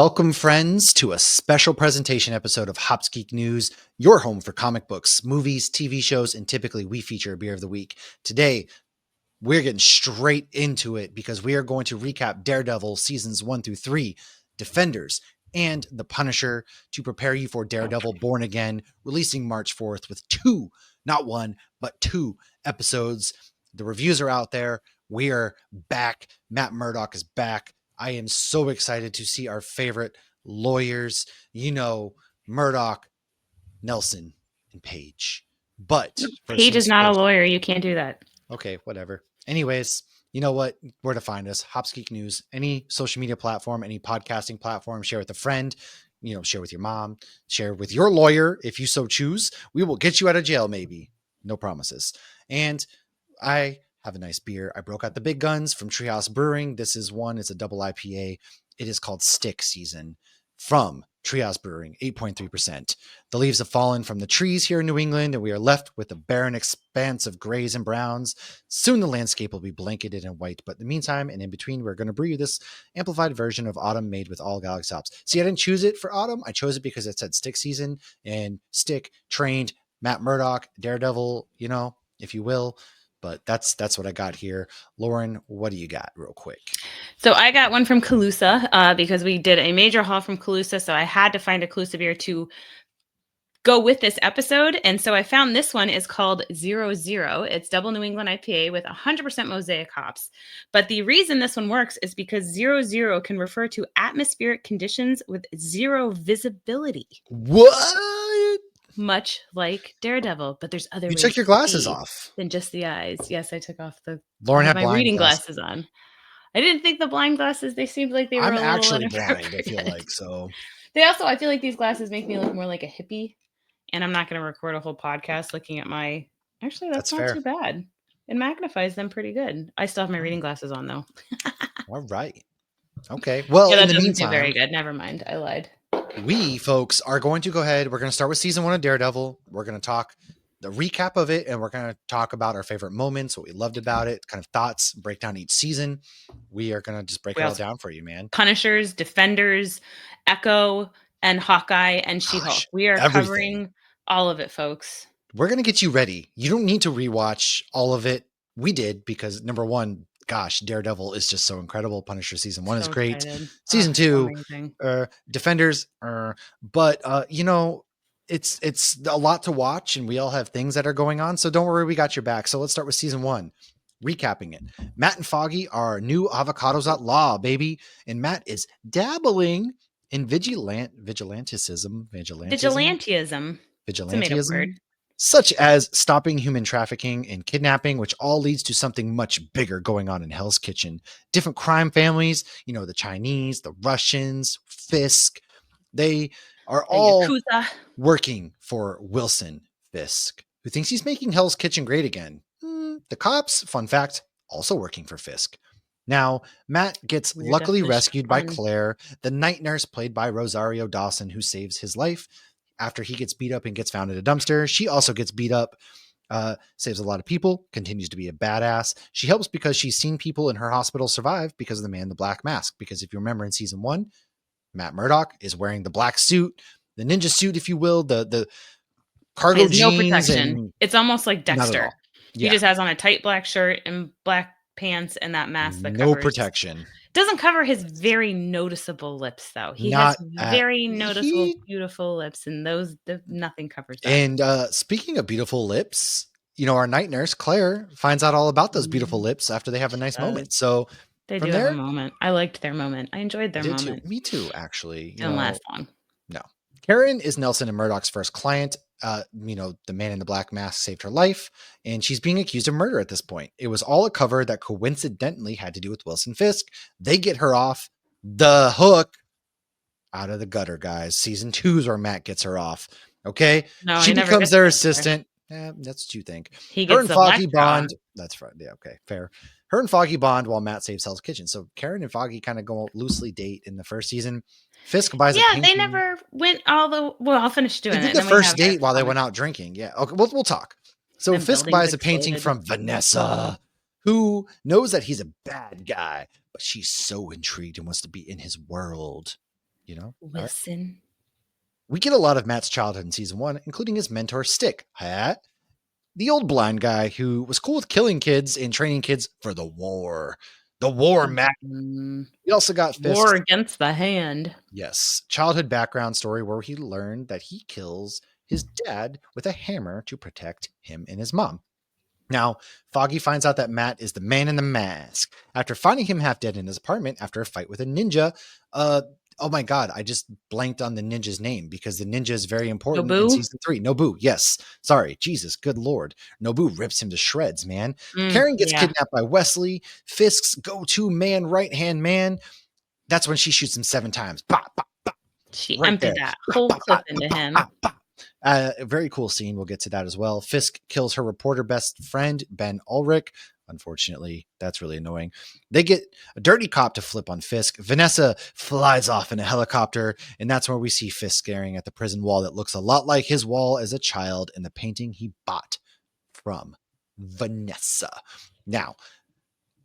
Welcome, friends, to a special presentation episode of Hops Geek News, your home for comic books, movies, TV shows, and typically we feature a beer of the week. Today, we're getting straight into it because we are going to recap Daredevil seasons 1 through 3, Defenders, and The Punisher to prepare you for Daredevil Born Again, releasing March 4th with two, not one, but two episodes. The reviews are out there. We are back. Matt Murdock is back. I am so excited to see our favorite lawyers, Murdock, Nelson, and Paige. But Paige is not a lawyer. You can't do that. Okay, whatever. Anyways, you know what? Where to find us? Hops Geek News, any social media platform, any podcasting platform, share with a friend, share with your mom, share with your lawyer if you so choose. We will get you out of jail, maybe. No promises. And I have a nice beer. I broke out the big guns from Treehouse Brewing. This is one. It's a double IPA. It is called Stick Season from Treehouse Brewing, 8.3%. The leaves have fallen from the trees here in New England, and we are left with a barren expanse of grays and browns. Soon the landscape will be blanketed in white, but in the meantime and in between, we're going to brew you this amplified version of autumn made with all Galaxy hops. See, I didn't choose it for autumn. I chose it because it said Stick Season, and Stick trained Matt Murdock, Daredevil, if you will. But that's what I got here. Lauren, what do you got real quick? So I got one from Calusa because we did a major haul from Calusa. So I had to find a Calusa beer to go with this episode. And so I found this one is called 00. It's double New England IPA with 100% mosaic hops. But the reason this one works is because 00 can refer to atmospheric conditions with zero visibility. What? Much like Daredevil, but there's other ways. You took your glasses off than just the eyes. Yes, I took off Lauren had my reading glasses on. I didn't think the blind glasses, they seemed like they were a actually little blind, I feel like, so. I feel like these glasses make me look more like a hippie, and I'm not going to record a whole podcast looking at my, actually, that's not fair. Too bad. It magnifies them pretty good. I still have my reading glasses on, though. All right. Okay. Well, that in the doesn't meantime, do very good. Never mind. I lied. We, folks, are going to go ahead. We're going to start with season 1 of Daredevil. We're going to talk the recap of it, and we're going to talk about our favorite moments, what we loved about it, kind of thoughts, break down each season. We are going to just break it all down for you, man. Punishers, Defenders, Echo, and Hawkeye, and She-Hulk. We are covering all of it, folks. We're going to get you ready. You don't need to rewatch all of it. We did because, number one, gosh, Daredevil is just so incredible. Punisher season 1 is great. Excited. Season 2, Defenders, but it's a lot to watch, and we all have things that are going on. So don't worry, we got your back. So let's start with season 1, recapping it. Matt and Foggy are new avocados at law, baby, and Matt is dabbling in vigilantism. Such as stopping human trafficking and kidnapping, which all leads to something much bigger going on in Hell's Kitchen. Different crime families, the Chinese, the Russians, Fisk, they are all working for Wilson Fisk, who thinks he's making Hell's Kitchen great again. The cops, fun fact, also working for Fisk. Now, Matt gets luckily rescued by Claire, the night nurse played by Rosario Dawson, who saves his life after he gets beat up and gets found in a dumpster. She also gets beat up, saves a lot of people, continues to be a badass. She helps because she's seen people in her hospital survive because of the man in the black mask. Because if you remember in season 1, Matt Murdock is wearing the black suit, the ninja suit, if you will, the cargo jeans. No protection. It's almost like Dexter. Yeah. He just has on a tight black shirt and black pants and that mask that covers. No protection. Doesn't cover his very noticeable lips, though. He has very noticeable, beautiful lips, and nothing covers that. And speaking of beautiful lips, our night nurse, Claire, finds out all about those beautiful lips after they have a nice moment. So they do have a moment. I liked their moment. I enjoyed their moment. Me too, actually. Didn't last long. No. Karen is Nelson and Murdock's first client. The man in the black mask saved her life, and she's being accused of murder at this point. It was all a cover that coincidentally had to do with Wilson Fisk. They get her off the hook out of the gutter, guys. Season 2 is where Matt gets her off. Okay. No, she becomes their assistant. That's what you think. Her and Foggy bond. That's right. Yeah. Okay. Fair. Her and Foggy bond while Matt saves Hell's Kitchen. So Karen and Foggy kind of go loosely date in the first season. Fisk buys a painting. Yeah, they never went well, I'll finish doing it. The first date while they went out drinking. Yeah. Okay. We'll talk. So Fisk buys a painting from Vanessa, who knows that he's a bad guy, but she's so intrigued and wants to be in his world. you know? All right. Wilson. We get a lot of Matt's childhood in season 1, including his mentor, Stick. The old blind guy who was cool with killing kids and training kids for the war. The war, Matt. Mm, We also got war Fisk's, against the hand. yes, childhood background story where he learned that he kills his dad with a hammer to protect him and his mom. Now, Foggy finds out that Matt is the man in the mask after finding him half dead in his apartment after a fight with a ninja. Oh my God, I just blanked on the ninja's name because the ninja is very important in Nobu. season 3. Nobu, yes. Sorry, Jesus, good Lord. Nobu rips him to shreds, man. Karen gets Yeah. kidnapped by Wesley, Fisk's go-to man, right-hand man. That's when she shoots him 7 times. Bop, bop, bop, She right emptied there. that Bop, whole bop, clip bop, into bop, him. bop, bop. A very cool scene. We'll get to that as well. Fisk kills her reporter best friend, Ben Ulrich. Unfortunately, that's really annoying. They get a dirty cop to flip on Fisk. Vanessa flies off in a helicopter, and that's where we see Fisk staring at the prison wall that looks a lot like his wall as a child in the painting he bought from Vanessa. Now,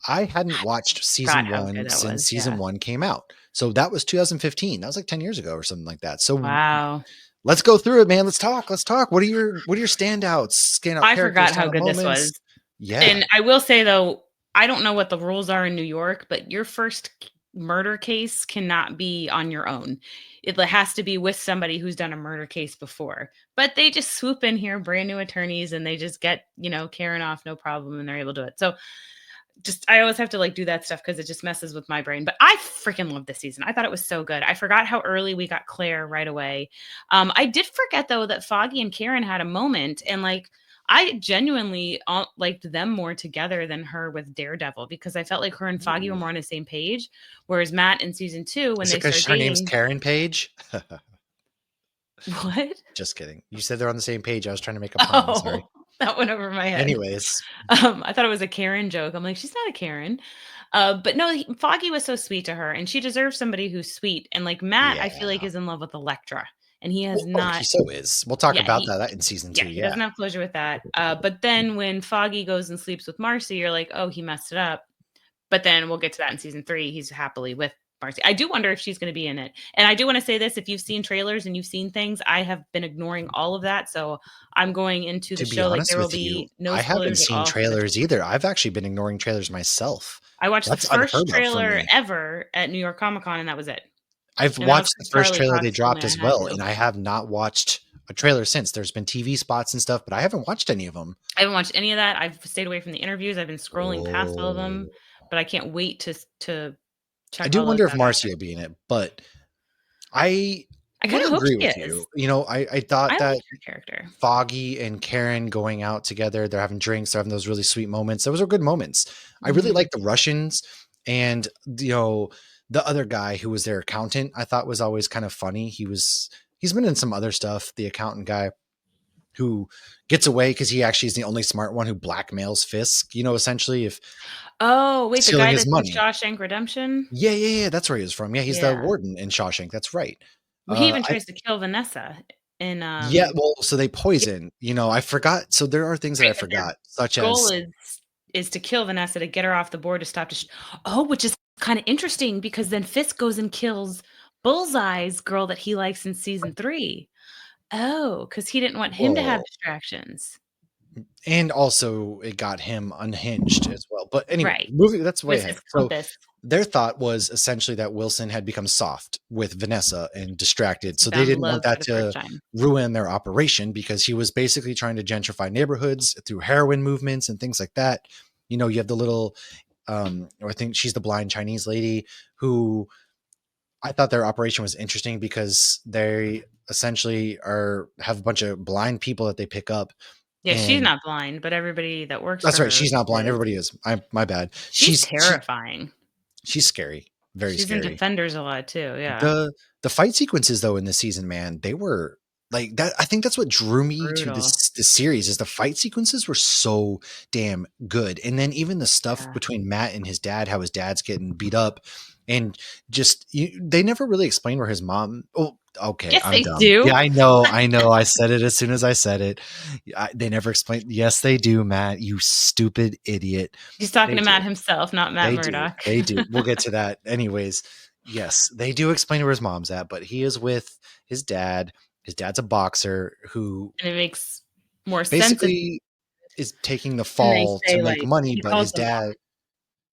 I hadn't watched Forgot season how good 1 that since was. season Yeah. 1 came out. So that was 2015. That was like 10 years ago or something like that. So Wow. let's go through it, man. Let's talk. Let's talk. What are your standouts? Standout I characters, forgot how standout good this was. moments. Yeah. And I will say though, I don't know what the rules are in New York, but your first murder case cannot be on your own. It has to be with somebody who's done a murder case before. But they just swoop in here, brand new attorneys, and they just get, Karen off no problem, and they're able to do it. So just I always have to like do that stuff because it just messes with my brain. But I freaking love this season. I thought it was so good. I forgot how early we got Claire right away. I did forget though that Foggy and Karen had a moment, and like I genuinely liked them more together than her with Daredevil because I felt like her and Foggy were Ooh. more on the same page. Whereas Matt in season 2, when Is it they start because her name's dating, Karen Page? what? Just kidding. You said they're on the same page. I was trying to make a pun. Sorry. Oh, that went over my head. Anyways, I thought it was a Karen joke. I'm like, she's not a Karen. But no, Foggy was so sweet to her, and she deserves somebody who's sweet. And like Matt, I feel like yeah. is in love with Electra, and he has Well, oh, not. he so is. We'll talk Yeah, about that in season 2. he Yeah. doesn't have closure with that. But then when Foggy goes and sleeps with Marcy, you're like, oh, he messed it up. But then we'll get to that in season 3. He's happily with Marcy. I do wonder if she's going to be in it. And I do want to say this: if you've seen trailers and you've seen things, I have been ignoring all of that. So I'm going into the To be show like honest there will with you, be no I haven't spoilers at seen all for the trailers either. I've actually been ignoring trailers myself. I watched the That's first unheard of for trailer me. ever at New York Comic Con, and that was it. I've And that was watched the because first Charlie trailer they Cox told me dropped I as had well, to. and I have not watched a trailer since. There's been TV spots and stuff, but I haven't watched any of them. I haven't watched any of that. I've stayed away from the interviews. I've been scrolling past all of them, Oh. but I can't wait to I check do all those wonder if out after. Marcy will be in it, but I I want kind of to hope agree she with is. you. I I thought that like her character. Foggy and Karen going out together, they're having drinks, they're having those really sweet moments. Those were good moments. I really Mhm. like the Russians and the other guy who was their accountant. I thought was always kind of funny. He's been in some other stuff. The accountant guy who gets away because he actually is the only smart one who blackmails Fisk. Essentially, if Oh, wait, the stealing guy his that's in money. Shawshank Redemption? Yeah. That's where he was from. Yeah, he's the Yeah. warden in Shawshank. That's right. Well, he Uh, even I tries to kill Vanessa in, Yeah, well, so they yeah, poison. I forgot. So there are things that right, I but their forgot, such goal as is to kill Vanessa to get her off the board to stop which is kinda interesting because then Fisk goes and kills Bullseye's girl that he likes in season 3. Oh, because he didn't want him to have well, distractions. and also it got him unhinged as well. But anyway, Right. moving that's way With ahead. his So compass. their thought was essentially that Wilson had become soft with Vanessa and distracted. He So they found didn't want love for that the first to time. ruin their operation because he was basically trying to gentrify neighborhoods through heroin movements and things like that. You have the little or I think she's the blind Chinese lady who I thought their operation was interesting because they essentially have a bunch of blind people that they pick up. Yeah, she's And not blind, but everybody that works that's for right. her She's not blind. is. Everybody is. My bad. She's terrifying. She's scary. Very She's in scary. Defenders a lot too, yeah. The fight sequences though in this season, man, they were like that. I think that's what drew me to Brutal. this series is the fight sequences were so damn good. And then even the stuff Yeah. between Matt and his dad, how his dad's getting beat up, and just they never really explained where his mom. Oh, okay, Yes, I'm they dumb. do. Yeah, I know. I said it as soon as I said it. They never explained. Yes, they do, Matt. You stupid idiot. He's talking They to do. Matt himself, not Matt They do. Murdock. They do. We'll get to that anyways. Yes, they do explain where his mom's at, but he is with his dad. His dad's a boxer who And it makes more sense if basically is taking the and they fall to say, make like, money, he but calls his them dad,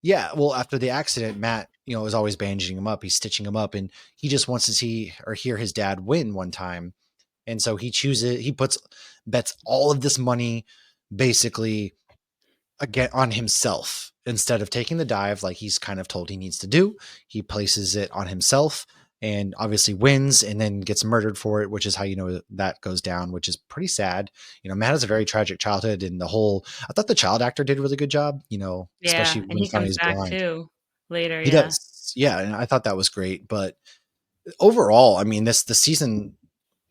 yeah, well, after the accident, Matt, is always bandaging him up. He's stitching him up, and he just wants to see or hear his dad win one time. And so he bets all of this money basically again on himself instead of taking the dive like he's kind of told he needs to do. He places it on himself and obviously wins and then gets murdered for it, which is how that goes down, which is pretty sad. Matt has a very tragic childhood, and I thought the child actor did a really good job, especially yeah, and when he he found comes he's back blind. too later, He yeah. does. Yeah, and I thought that was great, but overall, I mean, the season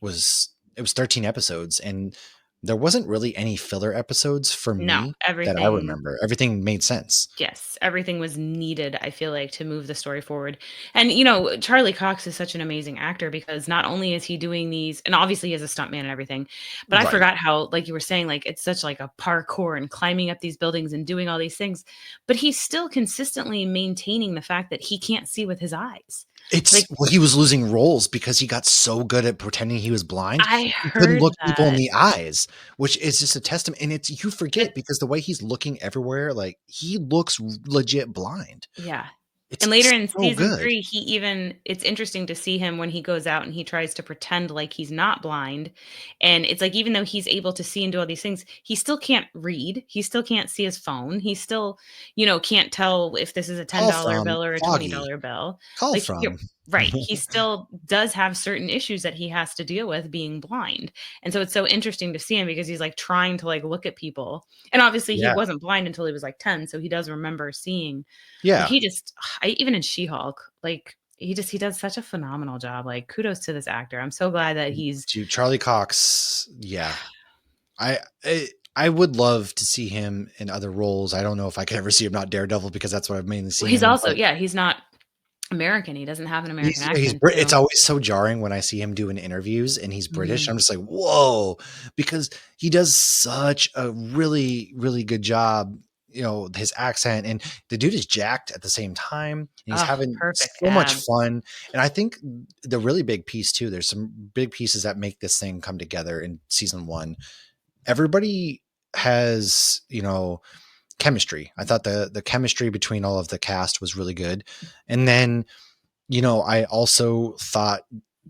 was 13 episodes, and there wasn't really any filler episodes for No, me that I everything remember. Everything made sense. yes, everything was needed, I feel like, to move the story forward. And, Charlie Cox is such an amazing actor because not only is he doing these and obviously he is a stuntman and everything, but I Right. forgot how, like you were saying, like, it's such like a parkour and climbing up these buildings and doing all these things, but he's still consistently maintaining the fact that he can't see with his eyes. Like, He was losing roles because he got so good at pretending he was blind. I He couldn't heard look people in that. the eyes, which is just a testament. And you But forget because the way he's looking everywhere, like he looks legit blind. yeah. It's And later in so season good. 3, it's interesting to see him when he goes out and he tries to pretend like he's not blind, and it's like even though he's able to see and do all these things, he still can't read, he still can't see his phone, he still, can't tell if this is a Call $10 from bill or a Foggy. $20 bill. Call Like, from. right, he still does have certain issues that he has to deal with being blind, and so it's so interesting to see him because he's, like, trying to, like, look at people, and obviously he Yeah. wasn't blind until he was, like, 10, so he does remember seeing, but Yeah. he just even in She-Hulk, like, he does such a phenomenal job, like, kudos to this actor. I'm so glad that he's To Charlie Cox. Yeah. I, I I would love to see him in other roles. I don't know if I could ever see him not Daredevil because that's what I've mainly well, seen he's him in. also yeah, he's not American, he doesn't have an American He's accent It's too. always so jarring when I see him doing interviews and he's British. Mhm. I'm just like, whoa, because he does such a really, really good job. His accent, and the dude is jacked at the same time, and he's Oh, having perfect so much abs. fun. And I think the really big piece too, there's some big pieces that make this thing come together in season one. Everybody has, chemistry. I thought the chemistry between all of the cast was really good. And then I also thought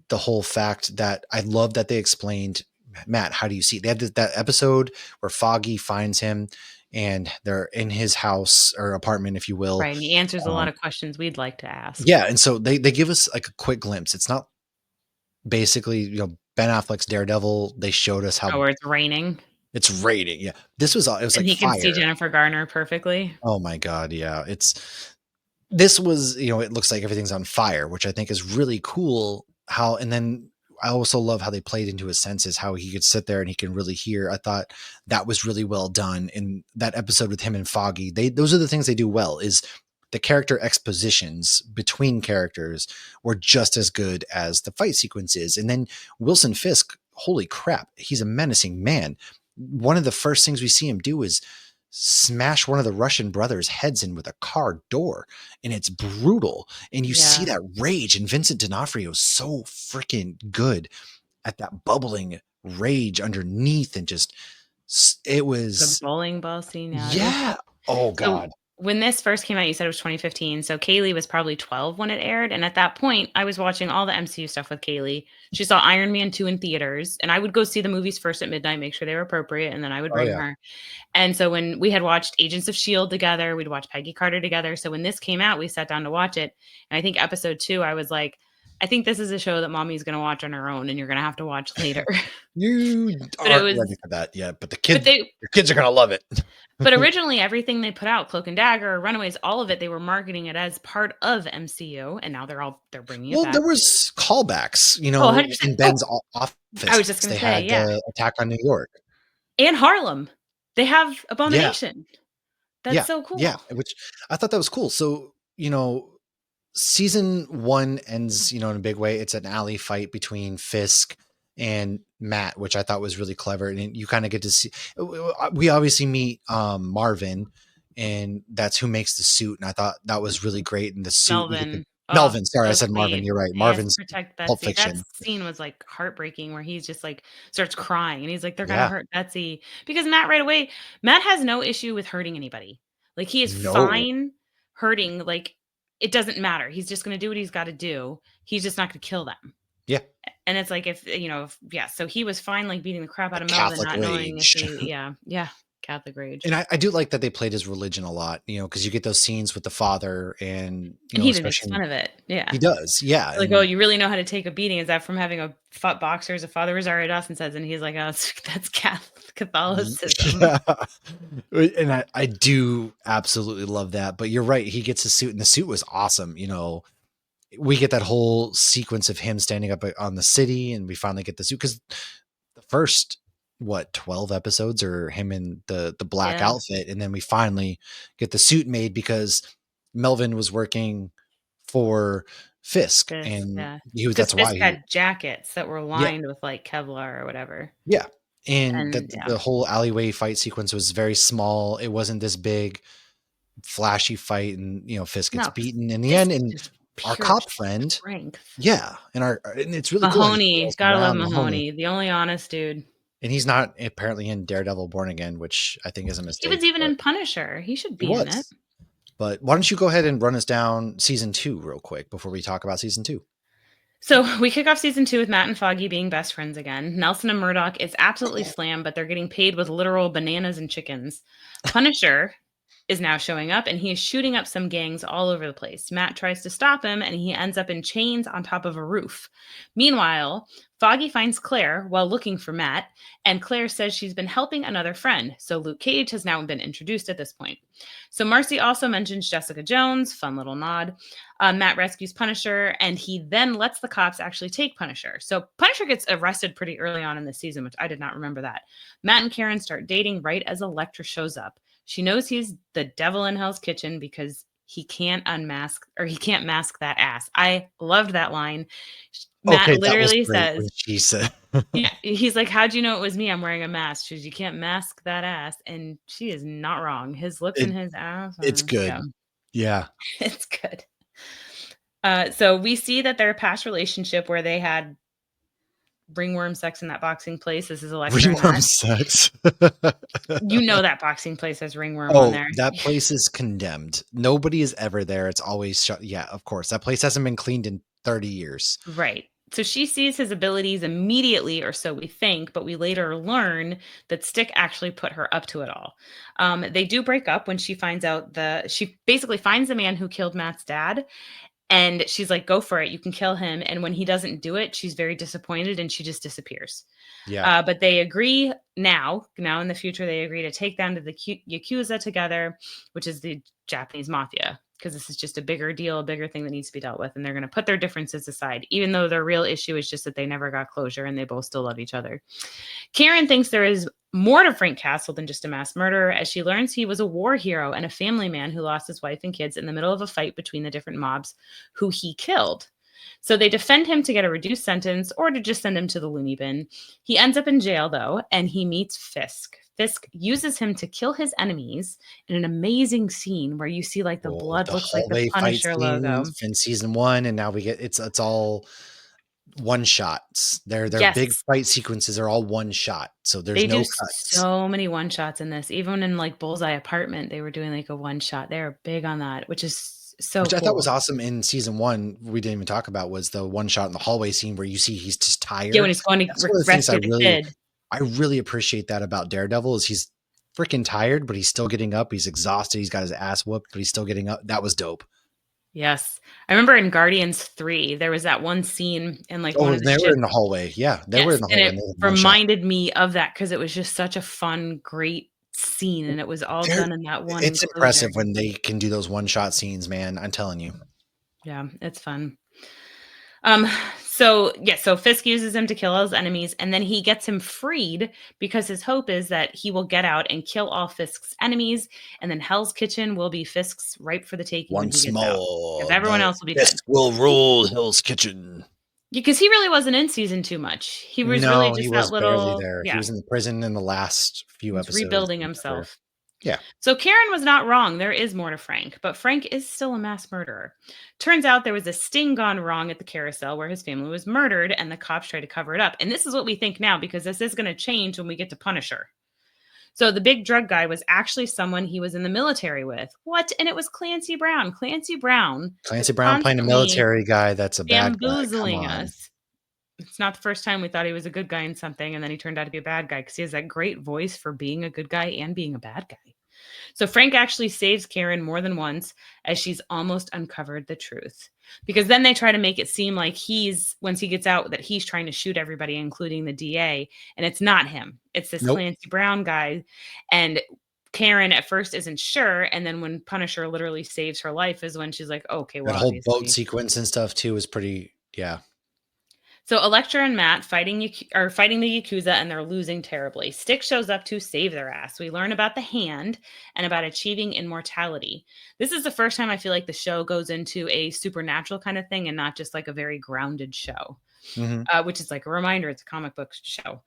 the whole fact that I love that they explained, Matt, how do you see? They had that episode where Foggy finds him and they're in his house or apartment, if you will. Right, and he answers a lot Um, of questions we'd like to ask. yeah. And so they give us like a quick glimpse. It's not basically, Ben Affleck's Daredevil. They showed us Oh, how where it's raining, it's rating. Yeah. It was and like he can see fire. Jennifer Garner perfectly. Oh my God. Yeah. This was, it looks like everything's on fire, which I think is really cool. And then I also love how they played into his senses, how he could sit there and he can really hear. I thought that was really well done in that episode with him and Foggy. Those are the things they do well, is the character expositions between characters were just as good as the fight sequences. And then Wilson Fisk, holy crap, he's a menacing man. One of the first things we see him do is smash one of the Russian brothers' heads in with a car door, and it's brutal. And you see Yeah, that rage, and Vincent D'Onofrio is so freaking good at that bubbling rage underneath, and just it the was bowling ball scene, yeah, it was yeah. Oh so God. when this first came out, you said it was 2015, so Kaylee was probably 12 when it aired, and at that point, I was watching all the MCU stuff with Kaylee. She saw Iron Man 2 in theaters, and I would go see the movies first at midnight, make sure they were appropriate, and then I would Oh bring yeah. her. And so when we had watched Agents of S.H.I.E.L.D. together, we'd watched Peggy Carter together. So when this came out, we sat down to watch it. And I think episode 2, I was like, I think this is a show that mommy's going to watch on her own and you're going to have to watch later. You but it aren't ready was, for that yet, but but they, your kids are gonna love it. but originally everything they put out, Cloak and Dagger, Runaways, all of it, they were marketing it as part of MCU. And now they're bringing it Well, back. there was callbacks, Oh, 100%. in Oh, Ben's I office. was just going They to say, had yeah. the attack on New York. And Harlem. They have Yeah, Abomination. That's yeah, so yeah. cool. Which I thought that was cool. So, season one ends, in a big way. It's an alley fight between Fisk and Matt, which I thought was really clever. And you kind of get to see, we obviously meet Marvin, and that's who makes the suit. And I thought that was really great. And the suit, we get to, Melvin. Oh, Melvin, sorry, I so said Marvin. sweet. You're right. He has to Marvin's protect Pulp Betsy. That Fiction. scene was, like, heartbreaking where he's just, like, starts crying, and he's like, "They're gonna Yeah. hurt Betsy." Because Matt right away Matt has no issue with hurting anybody. Like, he is No. fine hurting, like, it doesn't matter. He's just gonna do what he's gotta do. He's just not gonna kill them. Yeah. And it's like if, if yeah, so he was fine, like, beating the crap The out of Melvin, Catholic not knowing if rage. he yeah, Catholic rage. And I do like that they played his religion a lot, because you get those scenes with the father and, And he even makes especially fun of it. Yeah. he does. Yeah. Like, "Oh, And you really know how to take a beating. Is that from having a fought boxer?" As a father Rosario Dawson says, and he's like, "Oh, that's Catholicism." yeah. And I do absolutely love that. But you're right. He gets a suit, and the suit was awesome. We get that whole sequence of him standing up on the city, and we finally get the suit because the first 12 episodes are him in the black Yeah, outfit, and then we finally get the suit made because Melvin was working for Fisk, Fisk, and yeah, that's because why Fisk he had jackets that were yeah, lined with, like, Kevlar or whatever, yeah. And and that yeah. the whole alleyway fight sequence was very small. It wasn't this big flashy fight, and Fisk gets No, 'cause beaten in the end, Fisk is and just our pure cop friend, strength. yeah, and it's really cool how he Mahoney, follows gotta love around Mahoney. Mahoney, the only honest dude. And he's not apparently in Daredevil Born Again, which I think is a He was mistake, even but in Punisher. He should he be in it. was. But why don't you go ahead and run us down season 2 real quick before we talk about season 2? So we kick off season 2 with Matt and Foggy being best friends again. Nelson and Murdock is absolutely slammed, but they're getting paid with literal bananas and chickens. Punisher is now showing up and he is shooting up some gangs all over the place. Matt tries to stop him and he ends up in chains on top of a roof. Meanwhile, Foggy finds Claire while looking for Matt, and Claire says she's been helping another friend. So Luke Cage has now been introduced at this point. So Marcy also mentions Jessica Jones, fun little nod. Matt rescues Punisher, and he then lets the cops actually take Punisher. So Punisher gets arrested pretty early on in the season, which I did not remember that. Matt and Karen start dating right as Elektra shows up. She knows he's the devil in Hell's Kitchen because he can't unmask or he can't mask that ass. I loved that line. Matt Okay, that was literally great says, when she said yeah, he's like, "How'd you know it was me? I'm wearing a mask." She goes, "You can't mask that ass." And she is not wrong. His looks and it his ass, it's yeah, good. Yeah. it's good. So we see that their past relationship where they had ringworm sex in that boxing place. This is Elektra and Ringworm Matt. sex. You know that boxing place has ringworm on Oh, there. that place is condemned. Nobody is ever there. It's always shut. Yeah, of course. That place hasn't been cleaned in 30 years. Right. So she sees his abilities immediately, or so we think, but we later learn that Stick actually put her up to it all. They do break up when she finds out she basically finds the man who killed Matt's dad. And she's like, go for it. You can kill him. And when he doesn't do it, she's very disappointed and she just disappears. Yeah. But they agree now in the future, they agree to take down to the Yakuza together, which is the Japanese mafia, because this is just a bigger deal, a bigger thing that needs to be dealt with. And they're going to put their differences aside, even though their real issue is just that they never got closure and they both still love each other. Karen thinks there is more to Frank Castle than just a mass murderer, as she learns he was a war hero and a family man who lost his wife and kids in the middle of a fight between the different mobs who he killed. So they defend him to get a reduced sentence or to just send him to the loony bin. He ends up in jail, though, and he meets Fisk. Fisk uses him to kill his enemies in an amazing scene where you see like the Oh, blood the looks like the hallway fight Punisher logo. scenes in season 1, and now we get it's all one shots. Their big Yes, fight sequences are all one shot, so there's they do no cuts. so many one shots in this. Even in like Bullseye Apartment, they were doing like a one shot. They were big on that, which is so Which I thought was cool. awesome in season 1, we didn't even talk about, was the one shot in the hallway scene where you see he's just Yeah, when tired. he's going to That's one of the things rescue the kid. I really appreciate that about Daredevil is he's freaking tired, but he's still getting up. He's exhausted. He's got his ass whooped, but he's still getting up. That was dope. Yes. I remember in Guardians 3, there was that one scene in like one Oh, of the they were in the ships. hallway. Yeah, they were in Yes, the and hallway it and they had one shot. reminded me of that because it was just such a fun, great scene, and it was all They're done in that one It's enclosure. impressive when they can do those one shot scenes, man. I'm telling you. Yeah, it's fun. Um, so Fisk uses him to kill all his enemies, and then he gets him freed because his hope is that he will get out and kill all Fisk's enemies, and then Hell's Kitchen will be Fisk's ripe for the taking when he Once gets out. Because more, everyone the else will be dead. Fisk will rule Hell's Kitchen. Because he really wasn't in season 2 much. He was really No, he just that was barely little there. He yeah, was in the prison in the last few he's episodes. rebuilding And never. himself. Yeah. So Karen was not wrong. There is more to Frank, but Frank is still a mass murderer. Turns out there was a sting gone wrong at the carousel where his family was murdered, and the cops tried to cover it up. And this is what we think now because this is going to change when we get to Punisher. So the big drug guy was actually someone he was in the military with. What? And it was Clancy Brown. Clancy Brown was Clancy Brown playing a constantly military guy that's a bad guy. Come bamboozling on. us. It's not the first time we thought he was a good guy in something, and then he turned out to be a bad guy because he has that great voice for being a good guy and being a bad guy. So Frank actually saves Karen more than once as she's almost uncovered the truth. Because then they try to make it seem like once he gets out, that he's trying to shoot everybody, including the DA. And it's not him. It's this Nope. Clancy Brown guy. And Karen at first isn't sure. And then when Punisher literally saves her life is when she's like, okay, That well, whole boat obviously. sequence and stuff too is pretty, yeah. So Elektra and Matt are fighting the Yakuza and they're losing terribly. Stick shows up to save their ass. We learn about the hand and about achieving immortality. This is the first time I feel like the show goes into a supernatural kind of thing and not just like a very grounded show, Hmm. which is like a reminder it's a comic book show.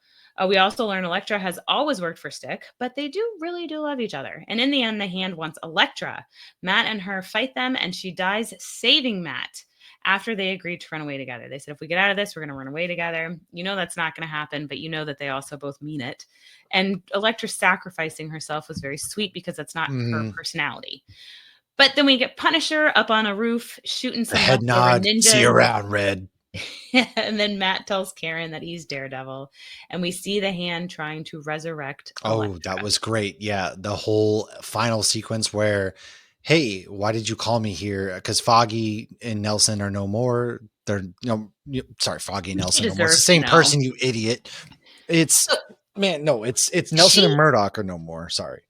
We also learn Elektra has always worked for Stick, but they really do love each other. And in the end, the hand wants Elektra. Matt and her fight them, and she dies saving Matt after they agreed to run away together. They said, if we get out of this, we're going to run away together. You know that's not going to happen, but you know that they also both mean it. And Elektra sacrificing herself was very sweet because that's not her Hmm. personality. But then we get Punisher up on a roof shooting The some head leftover nod. See you ninjas. around, Red. And then Matt tells Karen that he's Daredevil. And we see the hand trying to resurrect Oh, that Elektra. was great. Yeah. The whole final sequence where, hey, why did you call me here? Because Foggy and Nelson are no more. They're, sorry, Foggy and She Nelson no more. It's the deserves to same know. person, you idiot. It's, So man, no, it's Nelson and she Murdock are no more. Sorry.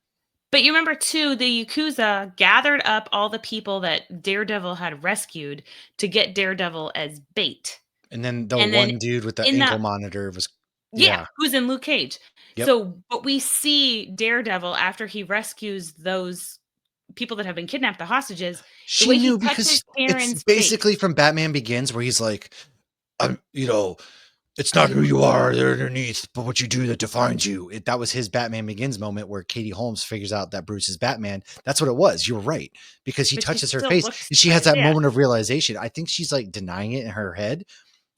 But you remember too, the Yakuza gathered up all the people that Daredevil had rescued to get Daredevil as bait. And then the And then one dude with the in ankle that, monitor was, yeah, yeah. who's in Luke Cage. Yep. But we see Daredevil after he rescues those people that have been kidnapped, the hostages, the She way he knew because touches it's Karen's basically face. from Batman Begins where he's like, it's not who you are, they're underneath, but what you do that defines you. That was his Batman Begins moment where Katie Holmes figures out that Bruce is Batman. That's what it was. You were right. Because he But she touches her still face looks and she has that yeah. moment of realization. I think she's like denying it in her head.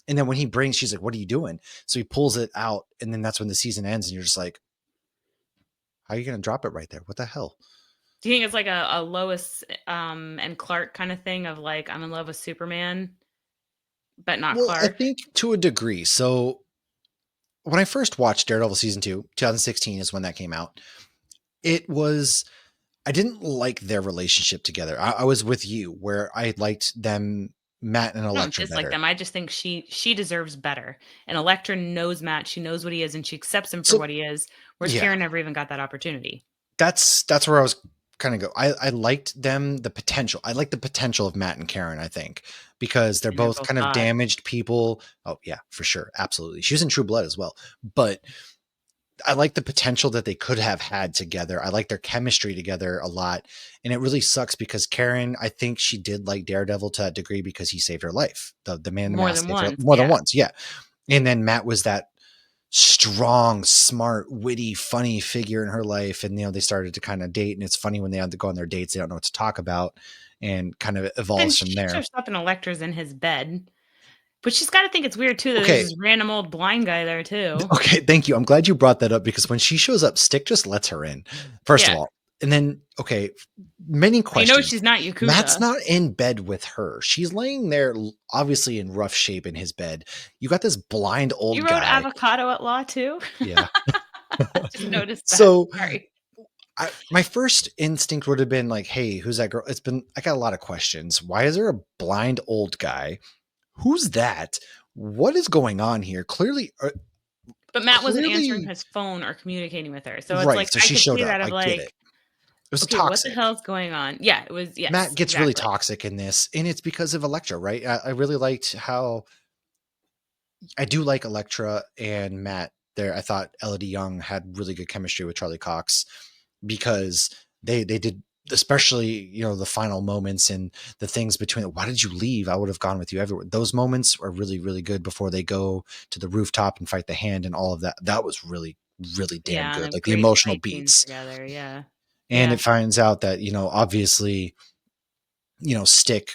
And then when he brings, she's like, what are you doing? So he pulls it out. And then that's when the season ends. And you're just like, how are you going to drop it right there? What the hell? Do you think it's like a Lois and Clark kind of thing of like I'm in love with Superman, but not Well, I Clark? think to a degree. So when I first watched Daredevil season 2, 2016 is when that came out. It was, I didn't like their relationship together. I was with you where I liked them, Matt and I don't Elektra dislike better. them. I just think she deserves better. And Elektra knows Matt. She knows what he is, and she accepts him for So what he is. Whereas yeah, Karen never even got that opportunity. that's where I was kind of go. I liked them, the potential. I like the potential of Matt and Karen, I think, because they're And they're both both kind of hot. damaged people. Oh yeah, for sure. Absolutely. She was in True Blood as well. But I like the potential that they could have had together. I like their chemistry together a lot. And it really sucks because Karen, I think she did like Daredevil to that degree because he saved her life. The man in the More mask than saved her once. more than Yeah. once. Yeah. And then Matt was that strong, smart, witty, funny figure in her life. And, they started to kind of date. And it's funny when they have to go on their dates, they don't know what to talk about and kind of Then evolves from she there. shows up and Elektra's in his bed. But she's got to think it's weird too that there's Okay. this random old blind guy there too. Okay, thank you. I'm glad you brought that up because when she shows up, Stick just lets her in, first of Yeah. all. And then, okay, many You know questions. she's not Matt's Yakuza. not in bed with her. She's laying there, obviously in rough shape in his bed. You got this blind You old wrote guy. avocado at law too? Yeah. I just noticed that. So Sorry. my first instinct would have been like, hey, who's that girl? I got a lot of questions. Why is there a blind old guy? Who's that? What is going on here? But Matt wasn't answering Clearly, his phone or communicating with her. So it's right. like So I she could showed see up. that of I get it. like, It was okay, what the toxic. hell's going on? Yeah, it was Matt yes, gets really exactly. toxic in this, and it's because of Elektra, right? I really liked how I do like Elektra and Matt there. I thought Elodie Young had really good chemistry with Charlie Cox because they did, especially the final moments and the things between. Why did you leave? I would have gone with you everywhere. Those moments are really really good before they go to the rooftop and fight the hand and all of that. That was really really damn Yeah, and good. they have Like the great emotional fight scenes beats. together. Yeah. And Yeah. it finds out that, obviously, Stick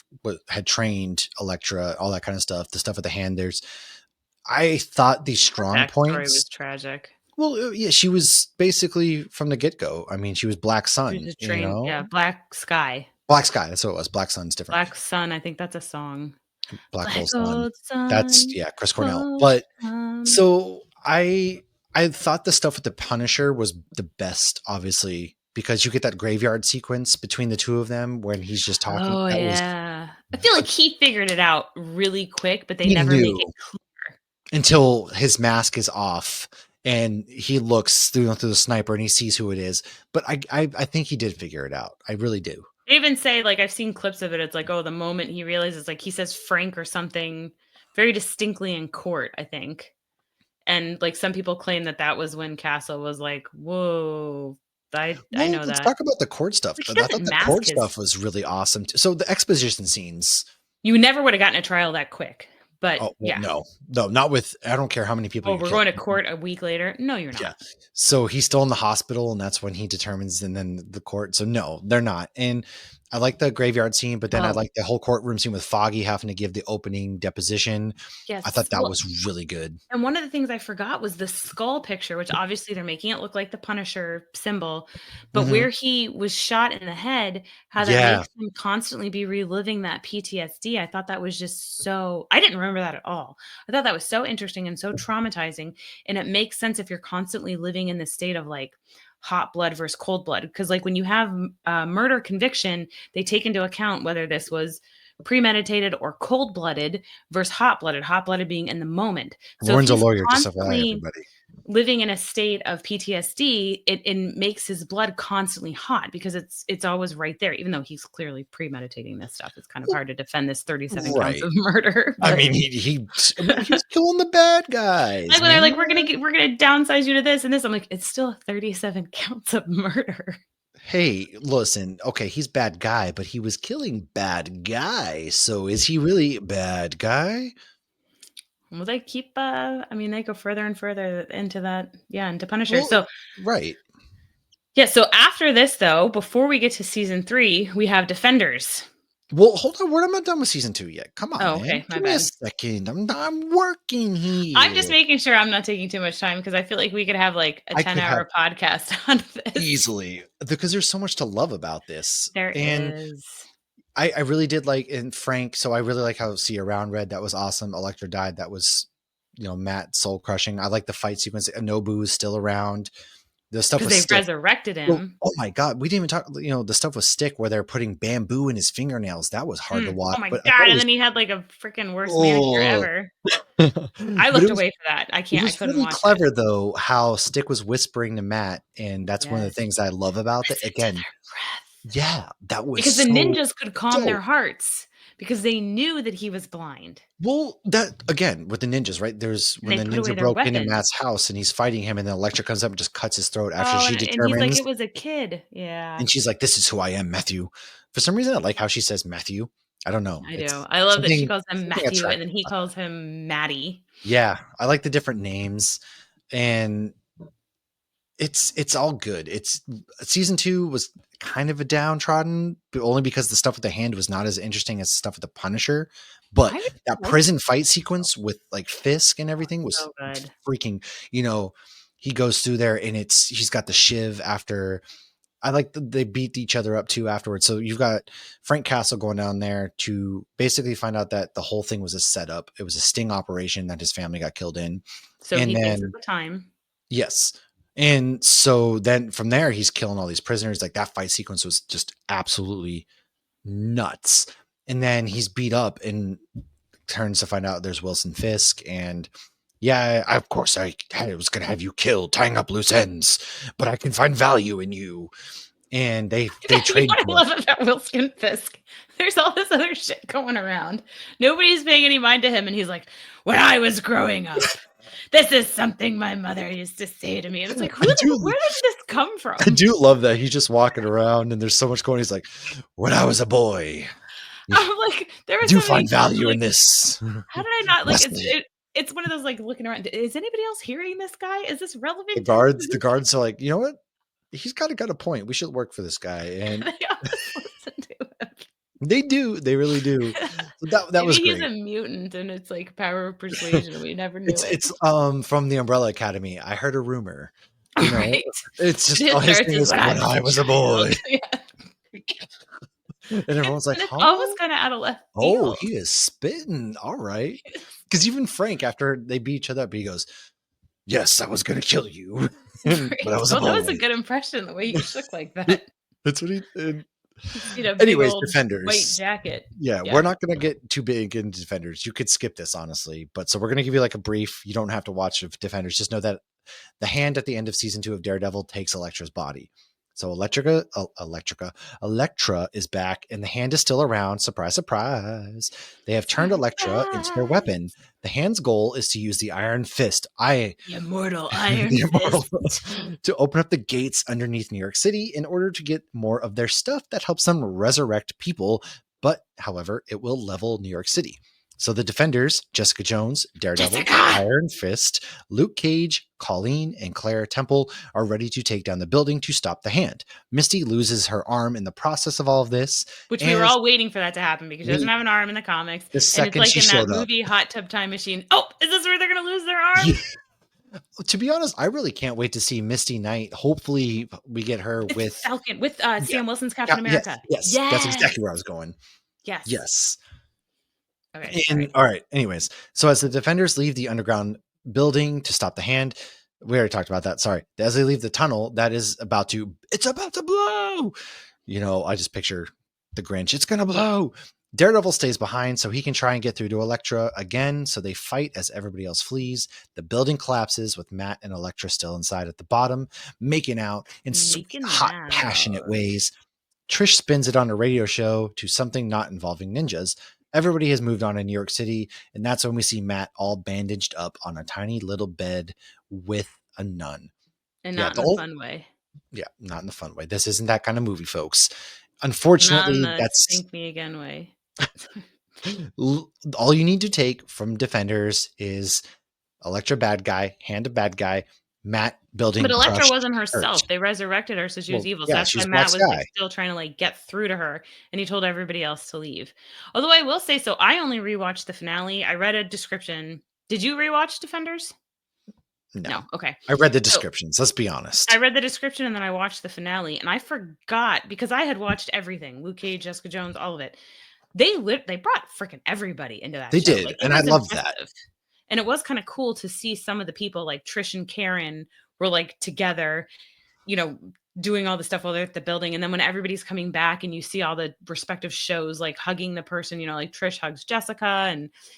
had trained Elektra, all that kind of stuff, the stuff with the hand. I thought the Her strong backstory was points. tragic. Well, yeah, she was basically from the get go. I mean, she was Black She was Sun, just trained, yeah, Black Sky. Black Sky. That's what it was. Black Sun's different. Black Sun, I think that's a song. Black Black Hole Sun. gold That's sun, Chris Cornell. won't But you come? so I thought the stuff with the Punisher was the best, obviously, because you get that graveyard sequence between the two of them when he's just talking. Oh, That was yeah. I feel like he figured it out really quick, but they he never make it knew clear. until his mask is off and he looks through the sniper and he sees who it is. But I think he did figure it out. I really do. They even say, like, I've seen clips of it, it's like, oh, the moment he realizes, like, he says Frank or something very distinctly in court, I think. And, like, some people claim that that was when Castle was like, "Whoa, I Well, know let's that." talk about the court stuff. Like, he But I thought doesn't the mask court his stuff was really awesome. So the exposition scenes. You never would have gotten a trial that quick, but Oh well, yeah. no, not with. I don't care how many people "Oh, you we're kill. going to court a week later." No, you're Yeah. not. So he's still in the hospital, and that's when he determines, and then the court. So no, they're not. And I like the graveyard scene, but then I Oh, like the whole courtroom scene with Foggy having to give the opening deposition. I yes. thought that Well, was really good. and one of the things I forgot was the skull picture, which obviously they're making it look like the Punisher symbol, but Mhm. where he was shot in the head, how that Yeah. makes him constantly be reliving that PTSD. I thought that was just so I didn't remember that at all. I thought that was so interesting and so traumatizing, and it makes sense if you're constantly living in this state of, like, hot blood versus cold blood. Because, like, when you have murder conviction, they take into account whether this was premeditated or cold-blooded versus hot blooded being in the moment. So if Lauren's a he's lawyer, just FYI, constantly everybody. living in a state of PTSD, it makes his blood constantly hot because it's always right there, even though he's clearly premeditating this stuff. It's kind of Well, hard to defend this 37 counts right. of murder. I But mean, he was killing the bad guys, like when they're man. like, we're gonna downsize you to this and this, I'm like, it's still 37 counts of murder. Hey, listen, okay, he's bad guy, but he was killing bad guys. So is he really a bad guy? Well, they keep I mean, they go further and further into that, yeah, into Punisher. Well, So right. yeah, so after this though, before we get to season 3, we have Defenders. Well, hold on. We're not done with season 2 yet. Come on, Oh, man. okay, my Give me a bad. second. I'm working I'm here. just making sure I'm not taking too much time because I feel like we could have like a I could have 10-hour podcast on this. easily because there's so much to love about this. There And is. I really did like in Frank. So I really like how See Around Red. That was awesome. Elektra died. That was, Matt soul crushing. I like the fight sequence. Nobu is still around. The stuff Because with they Stick. resurrected Well, him. oh my god, we didn't even talk. The stuff with Stick where they're putting bamboo in his fingernails. That was hard to Oh watch, my but I thought god, it and was then he had like a freaking worst manicure oh, ever. I but looked it was away for that. it I was couldn't really watch it. clever though how Stick was whispering to Matt, and that's one of the Yes. things I love about it. Listen to Again, their breath. yeah, that was Because the so ninjas could calm their dope. hearts because they knew that he was blind. Well, that again with the ninjas, right? There's And when they the put away ninja their broke into weapons. Matt's house and he's fighting him, and then Electra comes up and just cuts his throat after Oh, she and he's like, determines, "It was a kid." Yeah, and she's like, "This is who I am, Matthew." For some reason, I like how she says Matthew. I don't know. I do. It's I love that she something calls him something Matthew, and then attractive he about calls him Maddie. Yeah, I like the different names, and it's all good. It's season 2 was kind of a downtrodden, but only because the stuff with the hand was not as interesting as stuff with the Punisher. I But really that like prison fight sequence with like Fisk and everything was so good. freaking, you know, he goes through there and he's got the shiv after I like they beat each other up too afterwards. So you've got Frank Castle going down there to basically find out that the whole thing was a setup. It was a sting operation that his family got killed in. So And he thinks at then the time. yes. And so then from there, he's killing all these prisoners. Like that fight sequence was just absolutely nuts. And then he's beat up and turns to find out there's Wilson Fisk. And yeah, of course, I was going to have you killed, tying up loose ends, but I can find value in you. And they You know trade what I blood. love about Wilson Fisk? There's all this other shit going around. Nobody's paying any mind to him, and he's like, "When I was growing up, this is something my mother used to say to me." And it's like, where did this come I from? do love that he's just walking around and there's so much going. He's like, when I was a boy, I'm like, there I are do so many find times I'm value in like, this. how did I not like Wesley. it's one of those like looking around. Is anybody else hearing this guy? Is this The relevant to guards, who the this guards are like, you know what? he's kind of got a point. We should work for this guy, and They always listen to him. they do. They really do. So that Maybe was he's a great. mutant and it's like power of persuasion and we never knew it. It's from the Umbrella Academy. I heard a rumor. You know, Right. it's But just his his starts thing is is when I when was I a was a boy, child. Yeah. and everyone's like, And it's "Huh? almost kind of out of left Oh, field. he is spitting. All right." Because even Frank, after they beat each other up, he goes, "Yes, I was gonna kill you, but I Right. was a Oh, that was a boy." good impression, the way you shook like that. That's what he did. You see a big Anyways, old white Defenders. jacket. Yeah, we're Yeah. not gonna get too big into Defenders. You could skip this, honestly. But so we're gonna give you like a brief. You don't have to watch of Defenders. Just know that the hand at the end of season 2 of Daredevil takes Elektra's body. So Elektra is back, and the hand is still around. Surprise, surprise! They have turned Elektra into their Surprise. weapon. The hand's goal is to use the Iron Fist, The immortal the Iron immortal, Fist. to open up the gates underneath New York City in order to get more of their stuff that helps them resurrect people. But, however, it will level New York City. So the Defenders, Jessica Jones, Daredevil, Jessica! Iron Fist, Luke Cage, Colleen, and Claire Temple are ready to take down the building to stop the hand. Misty loses her arm in the process of all of this. Which we were As all waiting for that to happen because she doesn't have an arm in the comics. the And it's second like she in that showed up. movie Hot Tub Time Machine. Oh, is this where they're going to lose their arm? Yeah. To be honest, I really can't wait to see Misty Knight. Hopefully, we get her It's with Falcon with yeah, Sam Wilson's Captain America. yes, that's Yes. exactly where I was going. Yes. Yes. Okay, And sorry. all right. Anyways, so as the Defenders leave the underground building to stop the hand, we already talked about that. Sorry. As they leave the tunnel, it's about to blow. You know, I just picture the Grinch. It's gonna blow. Daredevil stays behind so he can try and get through to Elektra again. So they fight as everybody else flees. The building collapses with Matt and Elektra still inside at the bottom, making out in sweet, Making hot, out. passionate ways. Trish spins it on a radio show to something not involving ninjas. Everybody has moved on in New York City, and that's when we see Matt all bandaged up on a tiny little bed with a nun. And Yeah, not in the fun way. yeah, not in the fun way. This isn't that kind of movie, folks. Not in Unfortunately, the that's spank me again way. all you need to take from Defenders is Elektra bad guy, hand of bad guy, Matt building But Elektra crushed wasn't church. herself. They resurrected her, so she was Well, evil. So yeah, that's why she's Matt Matt's was like guy. still trying to like get through to her, and he told everybody else to leave. Although I will say, so I only rewatched the finale. I read a description. Did you rewatch Defenders? No, No. Okay. I read the So descriptions. Let's be I honest. read the description and then I watched the finale, and I forgot because I had watched everything: Luke Cage, Jessica Jones, all of it. They brought freaking everybody into that They show. did, Like it and I was love that. impressive. And it was kind of cool to see some of the people like Trish and Karen were like together, you know, doing all the stuff while they're at the building. And then when everybody's coming back and you see all the respective shows like hugging the person, you know, like Trish hugs Jessica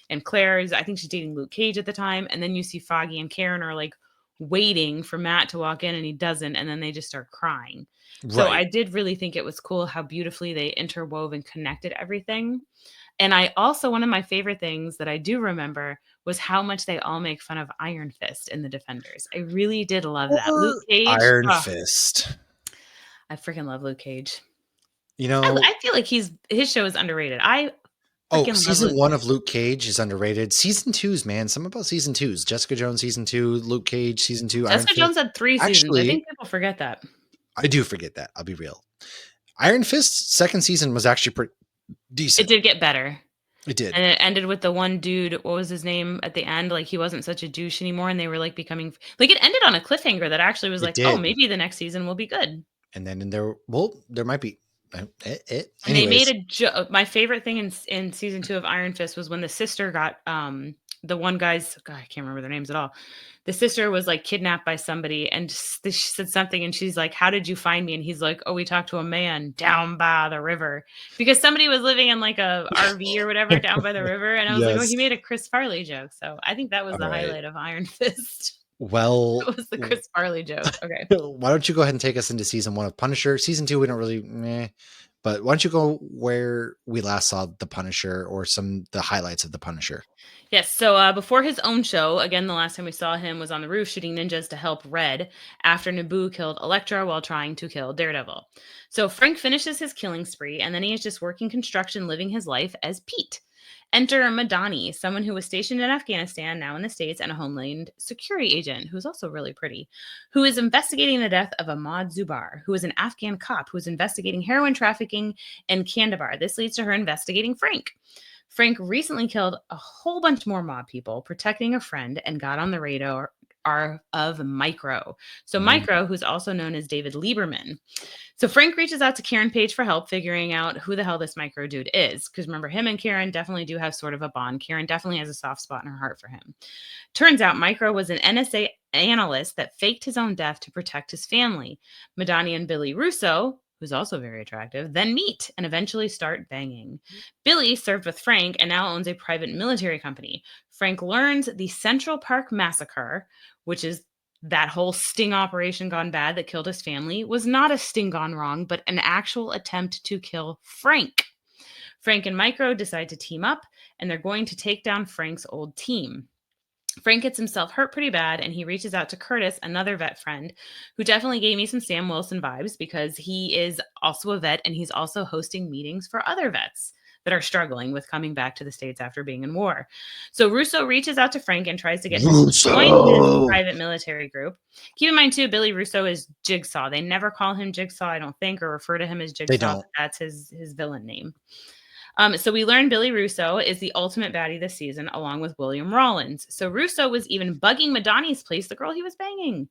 and Claire is, I think she's dating Luke Cage at the time. And then you see Foggy and Karen are like waiting for Matt to walk in and he doesn't, and then they just start crying. So Right. I did really think it was cool how beautifully they interwove and connected everything. And I also, one of my favorite things that I do remember was how much they all make fun of Iron Fist in the Defenders. I really did love that. Luke Or Cage, Iron oh, Fist. I freaking love Luke Cage. You know, I feel like his show is underrated. I oh, freaking love season Luke 1 Cage. of Luke Cage is underrated. Season 2's, man, something about season 2's. Jessica Jones season 2, Luke Cage season 2, Iron Jessica Fist. Jones had 3 seasons. I Actually, think people forget that. I do forget that. I'll be real. Iron Fist's second season was actually pretty It decent. did get better. It did. And it ended with the one dude, what was his name at the end? Like he wasn't such a douche anymore, and they were like becoming like it ended on a cliffhanger that actually was It like, oh, did. maybe the next season will be good. And then there might be And they made anyways. a joke. My favorite thing in season 2 of Iron Fist was when the sister got the one guy's, God, I can't remember their names at all. The sister was like kidnapped by somebody, and she said something, and she's like, "How did you find me?" And he's like, "Oh, we talked to a man down by the river because somebody was living in like a RV or whatever down by the river." And I was like, "Oh, Yes. he made a Chris Farley joke." So I think that was All the right. highlight of Iron Fist. Well, It was the Chris Farley joke. Okay. why don't you go ahead and take us into season 1 of Punisher? Season 2, we don't really but why don't you go where we last saw the Punisher or the highlights of the Punisher? Yes. So before his own show, again, the last time we saw him was on the roof shooting ninjas to help Red after Naboo killed Elektra while trying to kill Daredevil. So Frank finishes his killing spree, and then he is just working construction, living his life as Pete. Enter Madani, someone who was stationed in Afghanistan, now in the States, and a Homeland Security agent who's also really pretty, who is investigating the death of Ahmad Zubar, who is an Afghan cop who is investigating heroin trafficking in Kandahar. This leads to her investigating Frank. Frank recently killed a whole bunch more mob people, protecting a friend, and got on the radar of Micro. So Micro, who's also known as David Lieberman. So Frank reaches out to Karen Page for help figuring out who the hell this Micro dude is. Because remember, him and Karen definitely do have sort of a bond. Karen definitely has a soft spot in her heart for him. Turns out Micro was an NSA analyst that faked his own death to protect his family. Madani and Billy Russo, who's also very attractive, then meet and eventually start banging. Billy served with Frank and now owns a private military company. Frank learns the Central Park Massacre, which is that whole sting operation gone bad that killed his family, was not a sting gone wrong, but an actual attempt to kill Frank. Frank and Micro decide to team up, and they're going to take down Frank's old team. Frank gets himself hurt pretty bad, and he reaches out to Curtis, another vet friend, who definitely gave me some Sam Wilson vibes because he is also a vet, and he's also hosting meetings for other vets that are struggling with coming back to the States after being in war. So Russo reaches out to Frank and tries to get him to join his private military group. Keep in mind, too, Billy Russo is Jigsaw. They never call him Jigsaw, I don't think, or refer to him as Jigsaw. They don't. That's his villain name. So we learned Billy Russo is the ultimate baddie this season, along with William Rollins. So Russo was even bugging Madani's place, the girl he was banging.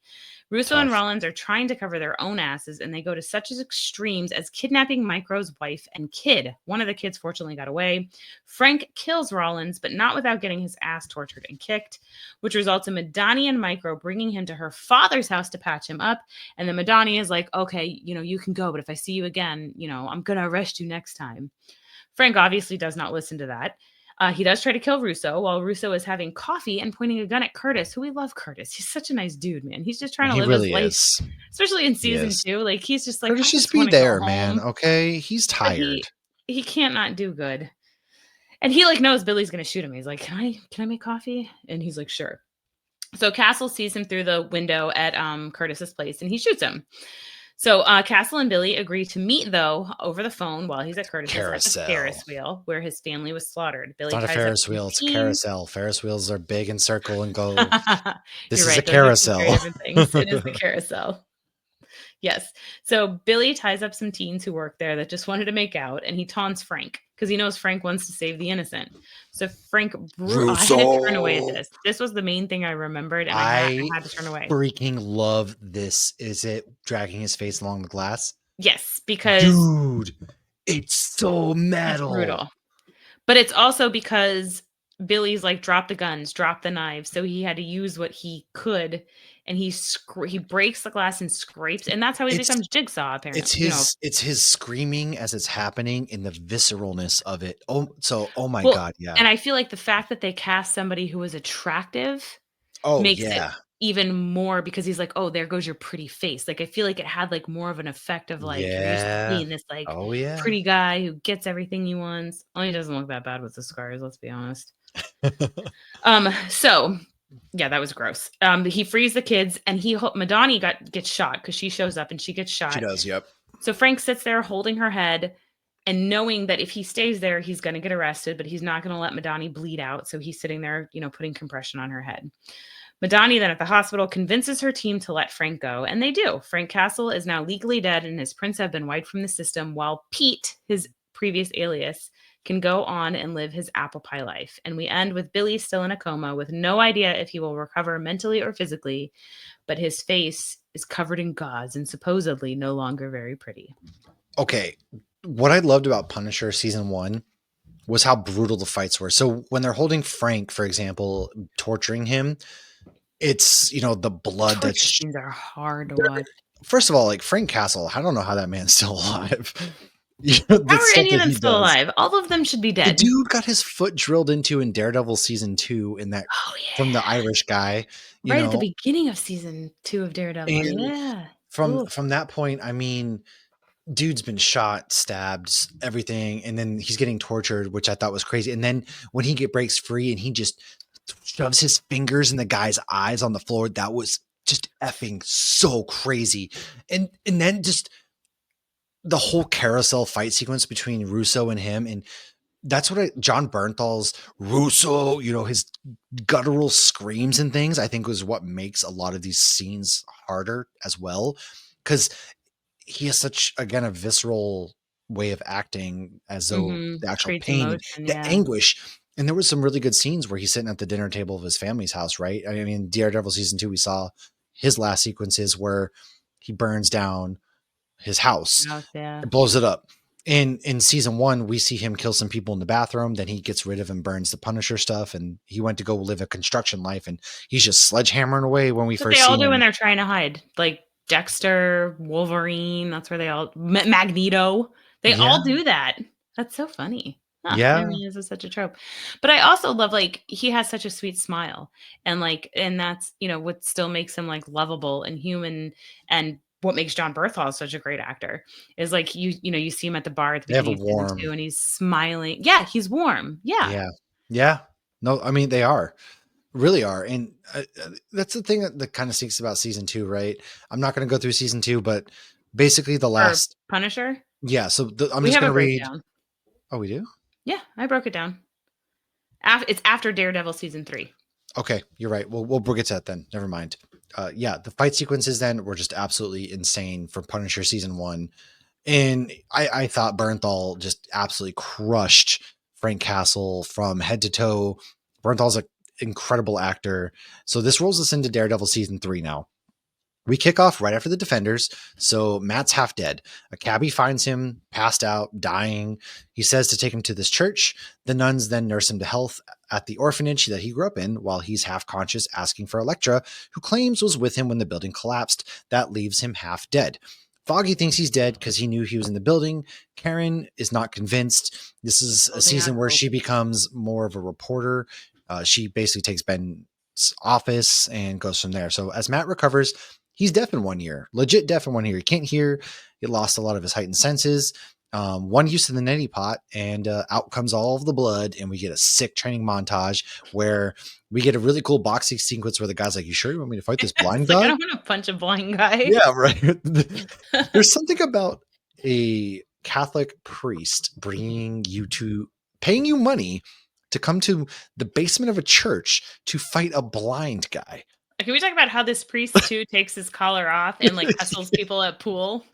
Russo and Rollins are trying to cover their own asses, and they go to such extremes as kidnapping Micro's wife and kid. One of the kids fortunately got away. Frank kills Rollins, but not without getting his ass tortured and kicked, which results in Madani and Micro bringing him to her father's house to patch him up. And then Madani is like, okay, you can go, but if I see you again, I'm going to arrest you next time. Frank obviously does not listen to that. He does try to kill Russo while Russo is having coffee and pointing a gun at Curtis, who we love Curtis. He's such a nice dude, man. He's just trying to live his life, especially in season 2. Like, he's just like, Curtis, just be there, man. Okay. He's tired. He can't not do good. And he knows Billy's going to shoot him. He's like, can I make coffee? And he's like, sure. So Castle sees him through the window at Curtis's place and he shoots him. So Castle and Billy agree to meet, though, over the phone while he's at Curtis's at the Ferris wheel where his family was slaughtered. Billy it's not a Ferris wheel, it's a carousel. Ferris wheels are big and circle and go. This You're is right, a carousel. It is the carousel. Yes. So Billy ties up some teens who work there that just wanted to make out, and he taunts Frank because he knows Frank wants to save the innocent. So Frank, I had to turn away at this. This was the main thing I remembered, and I had to turn away. Freaking love this. Is it dragging his face along the glass? Yes, because dude, it's so metal. It's brutal. But it's also because Billy's like, drop the guns, drop the knives. So he had to use what he could, and he breaks the glass and scrapes, and that's how he becomes Jigsaw. Apparently, it's his screaming as it's happening and the visceralness of it. Oh my god, yeah. And I feel like the fact that they cast somebody who was attractive makes it even more, because he's like, oh, there goes your pretty face. Like, I feel like it had more of an effect of you're seeing this pretty guy who gets everything he wants. Only he doesn't look that bad with the scars, let's be honest. So yeah, that was gross. He frees the kids, and Madani gets shot because she shows up and she gets shot. She does, yep. So Frank sits there holding her head and knowing that if he stays there, he's going to get arrested, but he's not going to let Madani bleed out. So he's sitting there, putting compression on her head. Madani then at the hospital convinces her team to let Frank go, and they do. Frank Castle is now legally dead, and his prints have been wiped from the system, while Pete, his previous alias, can go on and live his apple pie life. And we end with Billy still in a coma with no idea if he will recover mentally or physically, but his face is covered in gauze and supposedly no longer very pretty. Okay. What I loved about Punisher season 1 was how brutal the fights were. So when they're holding Frank, for example, torturing him, it's, the blood that's scenes are hard to watch. First of all, Frank Castle, I don't know how that man's still alive. How are any of them still alive? All of them should be dead. The dude got his foot drilled into in Daredevil season 2 in that from the Irish guy. At the beginning of season 2 of Daredevil. And from that point, I mean, dude's been shot, stabbed, everything, and then he's getting tortured, which I thought was crazy. And then when he breaks free and he just shoves his fingers in the guy's eyes on the floor, that was just effing so crazy. And then just the whole carousel fight sequence between Russo and him, and that's what John Bernthal's Russo, his guttural screams and things, I think was what makes a lot of these scenes harder as well. Because he has such, again, a visceral way of acting, as though Mhm. the actual Creates pain and emotion, the yeah. anguish. And there was some really good scenes where he's sitting at the dinner table of his family's house, right? I mean, Daredevil season 2, we saw his last sequences where he burns down his house, House, yeah. it blows it up. In season 1, we see him kill some people in the bathroom. Then he gets rid of and burns the Punisher stuff. And he went to go live a construction life, and he's just sledgehammering away when we That's what they first all see do when him. they're trying to hide. Like Dexter, Wolverine, that's where they all Magneto. They Yeah. all do that. That's so funny. Huh, I Yeah. didn't realize it was such a trope. But I also love like he has such a sweet smile. And that's, what still makes him like lovable and human, and what makes John Berthal such a great actor is like you see him at the bar at the They have a beginning of season 2 warm. and he's smiling. Yeah, he's warm. Yeah. Yeah. Yeah. No, I mean, they are. Really are. And that's the thing that kind of stinks about season 2, right? I'm not going to go through season 2, but basically the For last. Punisher, Yeah. So I'm we just have going a to read. breakdown. Oh, we do? Yeah, I broke it down. It's after Daredevil season 3. Okay. You're right. We'll get to that then. Never mind. Yeah. The fight sequences then were just absolutely insane for Punisher season 1. And I thought Bernthal just absolutely crushed Frank Castle from head to toe. Bernthal's an incredible actor. So this rolls us into Daredevil season 3 now. We kick off right after the Defenders. So Matt's half dead. A cabbie finds him passed out, dying. He says to take him to this church. The nuns then nurse him to health at the orphanage that he grew up in while he's half conscious, asking for Elektra, who claims was with him when the building collapsed. That leaves him half dead. Foggy thinks he's dead because he knew he was in the building. Karen is not convinced. This is a Holding out season where hope. she becomes more of a reporter. She basically takes Ben's office and goes from there. So as Matt recovers, he's deaf in 1 year, legit deaf in 1 year. He can't hear. He lost a lot of his heightened senses. One use of the neti pot, and out comes all of the blood, and we get a sick training montage where we get a really cool boxing sequence where the guy's like, "You sure you want me to fight this blind It's like, I guy?" don't want to punch a blind guy. Yeah, right. There's something about a Catholic priest paying you money to come to the basement of a church to fight a blind guy. Can we talk about how this priest too takes his collar off and like hustles people at pool?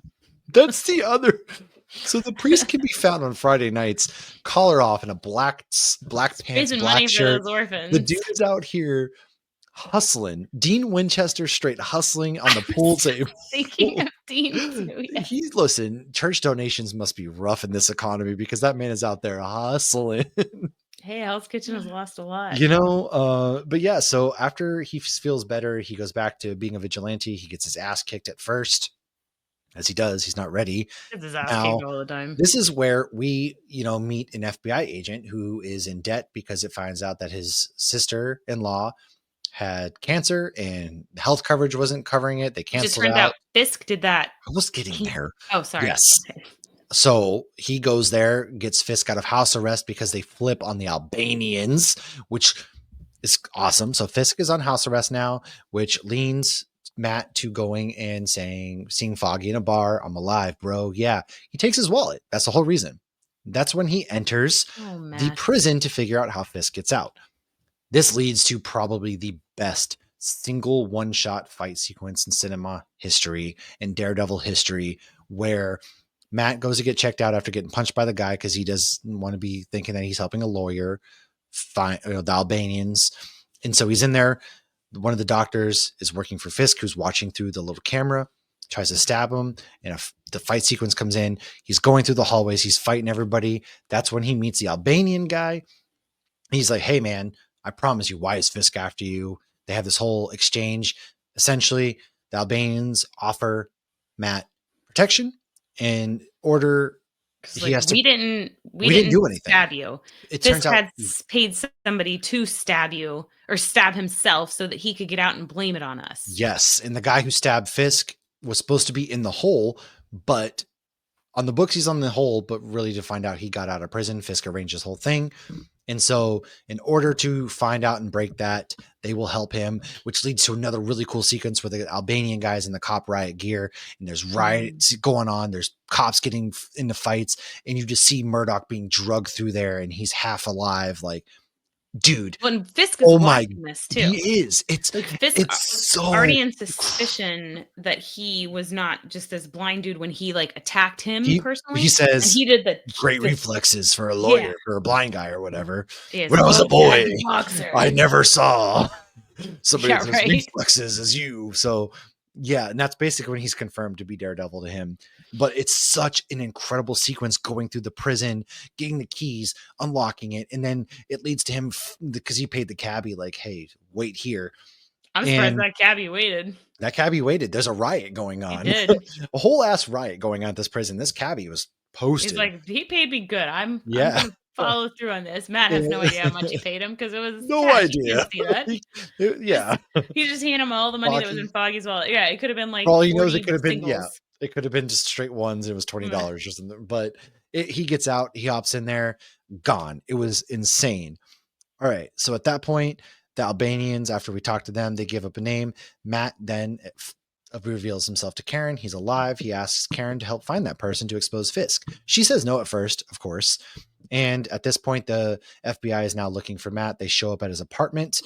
That's the other. So the priest can be found on Friday nights, collar off in a black pants, Raising black money for shirt. those The orphans. dude is out here hustling. Dean Winchester straight hustling on the pool table. Thinking of Dean too. Yeah. Listen, church donations must be rough in this economy because that man is out there hustling. Hey, Hell's Kitchen has lost a lot. But yeah, so after he feels better, he goes back to being a vigilante. He gets his ass kicked at first, as he does. He's not ready. It's his ass Now, kicked all the time. this is where we, meet an FBI agent who is in debt because it finds out that his sister-in-law had cancer and health coverage wasn't covering it. They It just canceled turns out. out Fisk did that. I was getting there. Oh, sorry. Yes. Okay. So he goes there, gets Fisk out of house arrest because they flip on the Albanians, which is awesome. So Fisk is on house arrest now, which leans Matt to going and seeing Foggy in a bar. "I'm alive, bro." Yeah. He takes his wallet. That's the whole reason. That's when he enters Oh, the Matt. prison to figure out how Fisk gets out. This leads to probably the best single one-shot fight sequence in cinema history and Daredevil history, where Matt goes to get checked out after getting punched by the guy because he doesn't want to be thinking that he's helping a lawyer find the Albanians. And so he's in there. One of the doctors is working for Fisk, who's watching through the little camera, tries to stab him, and the fight sequence comes in. He's going through the hallways. He's fighting everybody. That's when he meets the Albanian guy. He's like, "Hey, man, I promise you, why is Fisk after you?" They have this whole exchange. Essentially, the Albanians offer Matt protection and order. He has to. We didn't do anything. stab you. It Fisk turns out had paid somebody to stab you or stab himself so that he could get out and blame it on us. yes, and the guy who stabbed Fisk was supposed to be in the hole, but on the books he's on the hole. But really, to find out he got out of prison, Fisk arranged this whole thing. And so, in order to find out and break that, they will help him, which leads to another really cool sequence where the Albanian guys in the cop riot gear, and there's riots going on. There's cops getting into fights, and you just see Murdock being drugged through there, and he's half alive. Like, dude, When Fisk is oh my, watching this too. he is. Like Fisk It's was so already in suspicion that he was not just this blind dude when he like attacked him he personally, and says he did the great the reflexes for a yeah, lawyer or a blind guy or whatever. he is When I was a both boy, tagged boxer. I never saw somebody Yeah, with as right. reflexes as you. So yeah, and that's basically when he's confirmed to be Daredevil to him. But it's such an incredible sequence going through the prison, getting the keys, unlocking it, and then it leads to him because he paid the cabbie like, "Hey, wait here." I'm surprised And that cabbie waited. that cabbie waited. There's a riot going He on, did. a whole ass riot going on at this prison. This cabbie was He's posted. like, he paid me good. I'm Yeah. gonna follow through on this. Matt has no idea how much he paid him because it was No cash. You can't idea. see that. Just Yeah. he just handed him all the money that was in Foggy. Foggy's wallet. Yeah, it could have been For like all he knows, it 40 could have been, yeah, singles. it could have been just straight ones. It was Meh. $20 or something. But he gets out, he hops in there, gone. It was insane. All right. So at that point, the Albanians, after we talk to them, they give up a name. Matt then reveals himself to Karen. He's alive. He asks Karen to help find that person to expose Fisk. She says no at first, of course. And at this point, the FBI is now looking for Matt. They show up at his apartment,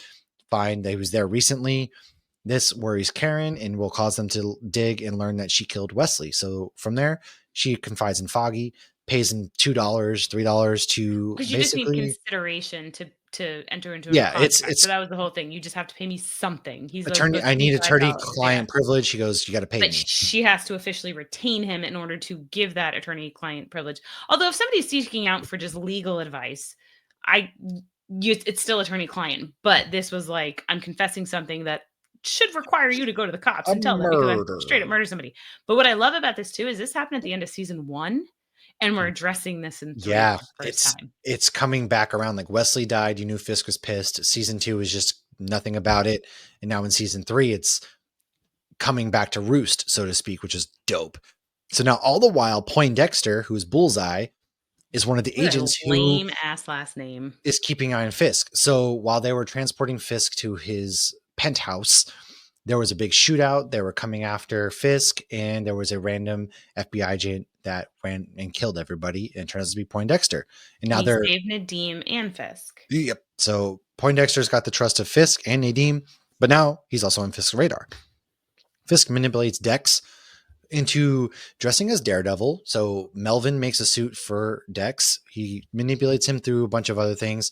find that he was there recently. This worries Karen and will cause them to dig and learn that she killed Wesley. So from there, she confides in Foggy, pays him $2, $3 to Because you just need basically, consideration to enter into a yeah, contract. it's So that was the whole thing. You just have to pay me something. He's like, attorney. the I need $25. Yeah. attorney-client privilege. He goes, you got to pay But me. she has to officially retain him in order to give that attorney-client privilege. Although if somebody's seeking out for just legal advice, it's still attorney-client. But this was like, I'm confessing something that should require you to go to the cops A and tell them because I'm murder. straight up murder somebody. But what I love about this too is this happened at the end of season 1, and we're addressing this in 3 Yeah, for the first time. it's coming back around. Like Wesley died, you knew Fisk was pissed. Season 2 was just nothing about it, and now in season 3, it's coming back to roost, so to speak, which is dope. So now all the while, Poindexter, who's Bullseye, is one of the What a agents who lame ass last name. is keeping an eye on Fisk. So while they were transporting Fisk to his penthouse, there was a big shootout. They were coming after Fisk, and there was a random FBI agent that ran and killed everybody, and it turns out to be Poindexter. And now He they're saved Nadim and Fisk. yep. So Poindexter's got the trust of Fisk and Nadim, but now he's also on Fisk's radar. Fisk manipulates Dex into dressing as Daredevil. So Melvin makes a suit for Dex. He manipulates him through a bunch of other things,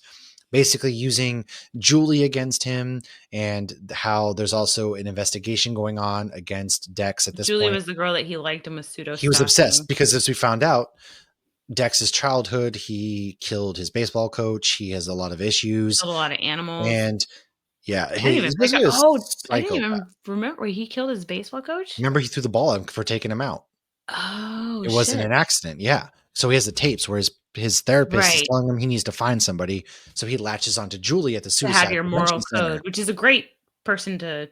basically using Julie against him, and how there's also an investigation going on against Dex at this Julie point. was the girl that he liked and was pseudo. He was obsessed because, as we found out, Dex's childhood, he killed his baseball coach. He has a lot of issues, Killed a lot of animals. and yeah, I didn't even he's think. basically a I didn't psychopath. even remember he killed his baseball coach. Remember, he threw the ball at him for taking him out. Oh, It wasn't shit. an accident. Yeah. So he has the tapes where his therapist is Right. telling him he needs to find somebody. So he latches onto Julie at the To suicide have your prevention moral center. code, which is a great person to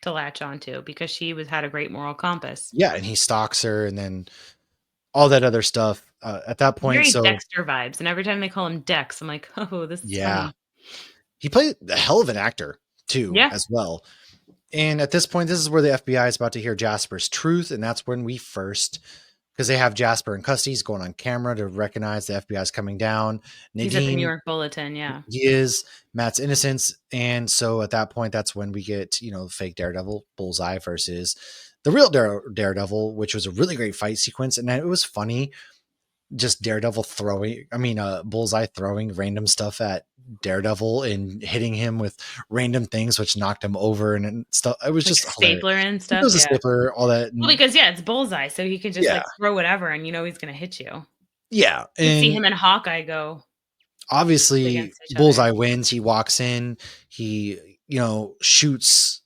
latch onto because she had a great moral compass. Yeah, and he stalks her, and then all that other stuff. At that point, Very so Dexter vibes, and every time they call him Dex, I'm like, oh, this is yeah, funny. he played a hell of an actor too, Yeah. as well. And at this point, this is where the FBI is about to hear Jasper's truth, and that's when we first, because they have Jasper in custody, he's going on camera to recognize the FBI is coming down. He's at the New Nadine, York Bulletin, yeah. he is Matt's innocence, and so at that point, that's when we get fake Daredevil Bullseye versus the real Daredevil, which was a really great fight sequence, and it was funny. Just Daredevil Bullseye throwing random stuff at Daredevil and hitting him with random things, which knocked him over and stuff. It was Like just hilarious. stapler and It stuff. was a Yeah. stapler, all that. Well, because it's Bullseye, so he can just Yeah. like throw whatever, and he's gonna hit you. Yeah, You see and him and Hawkeye go obviously against each Bullseye other. wins. He walks in, he shoots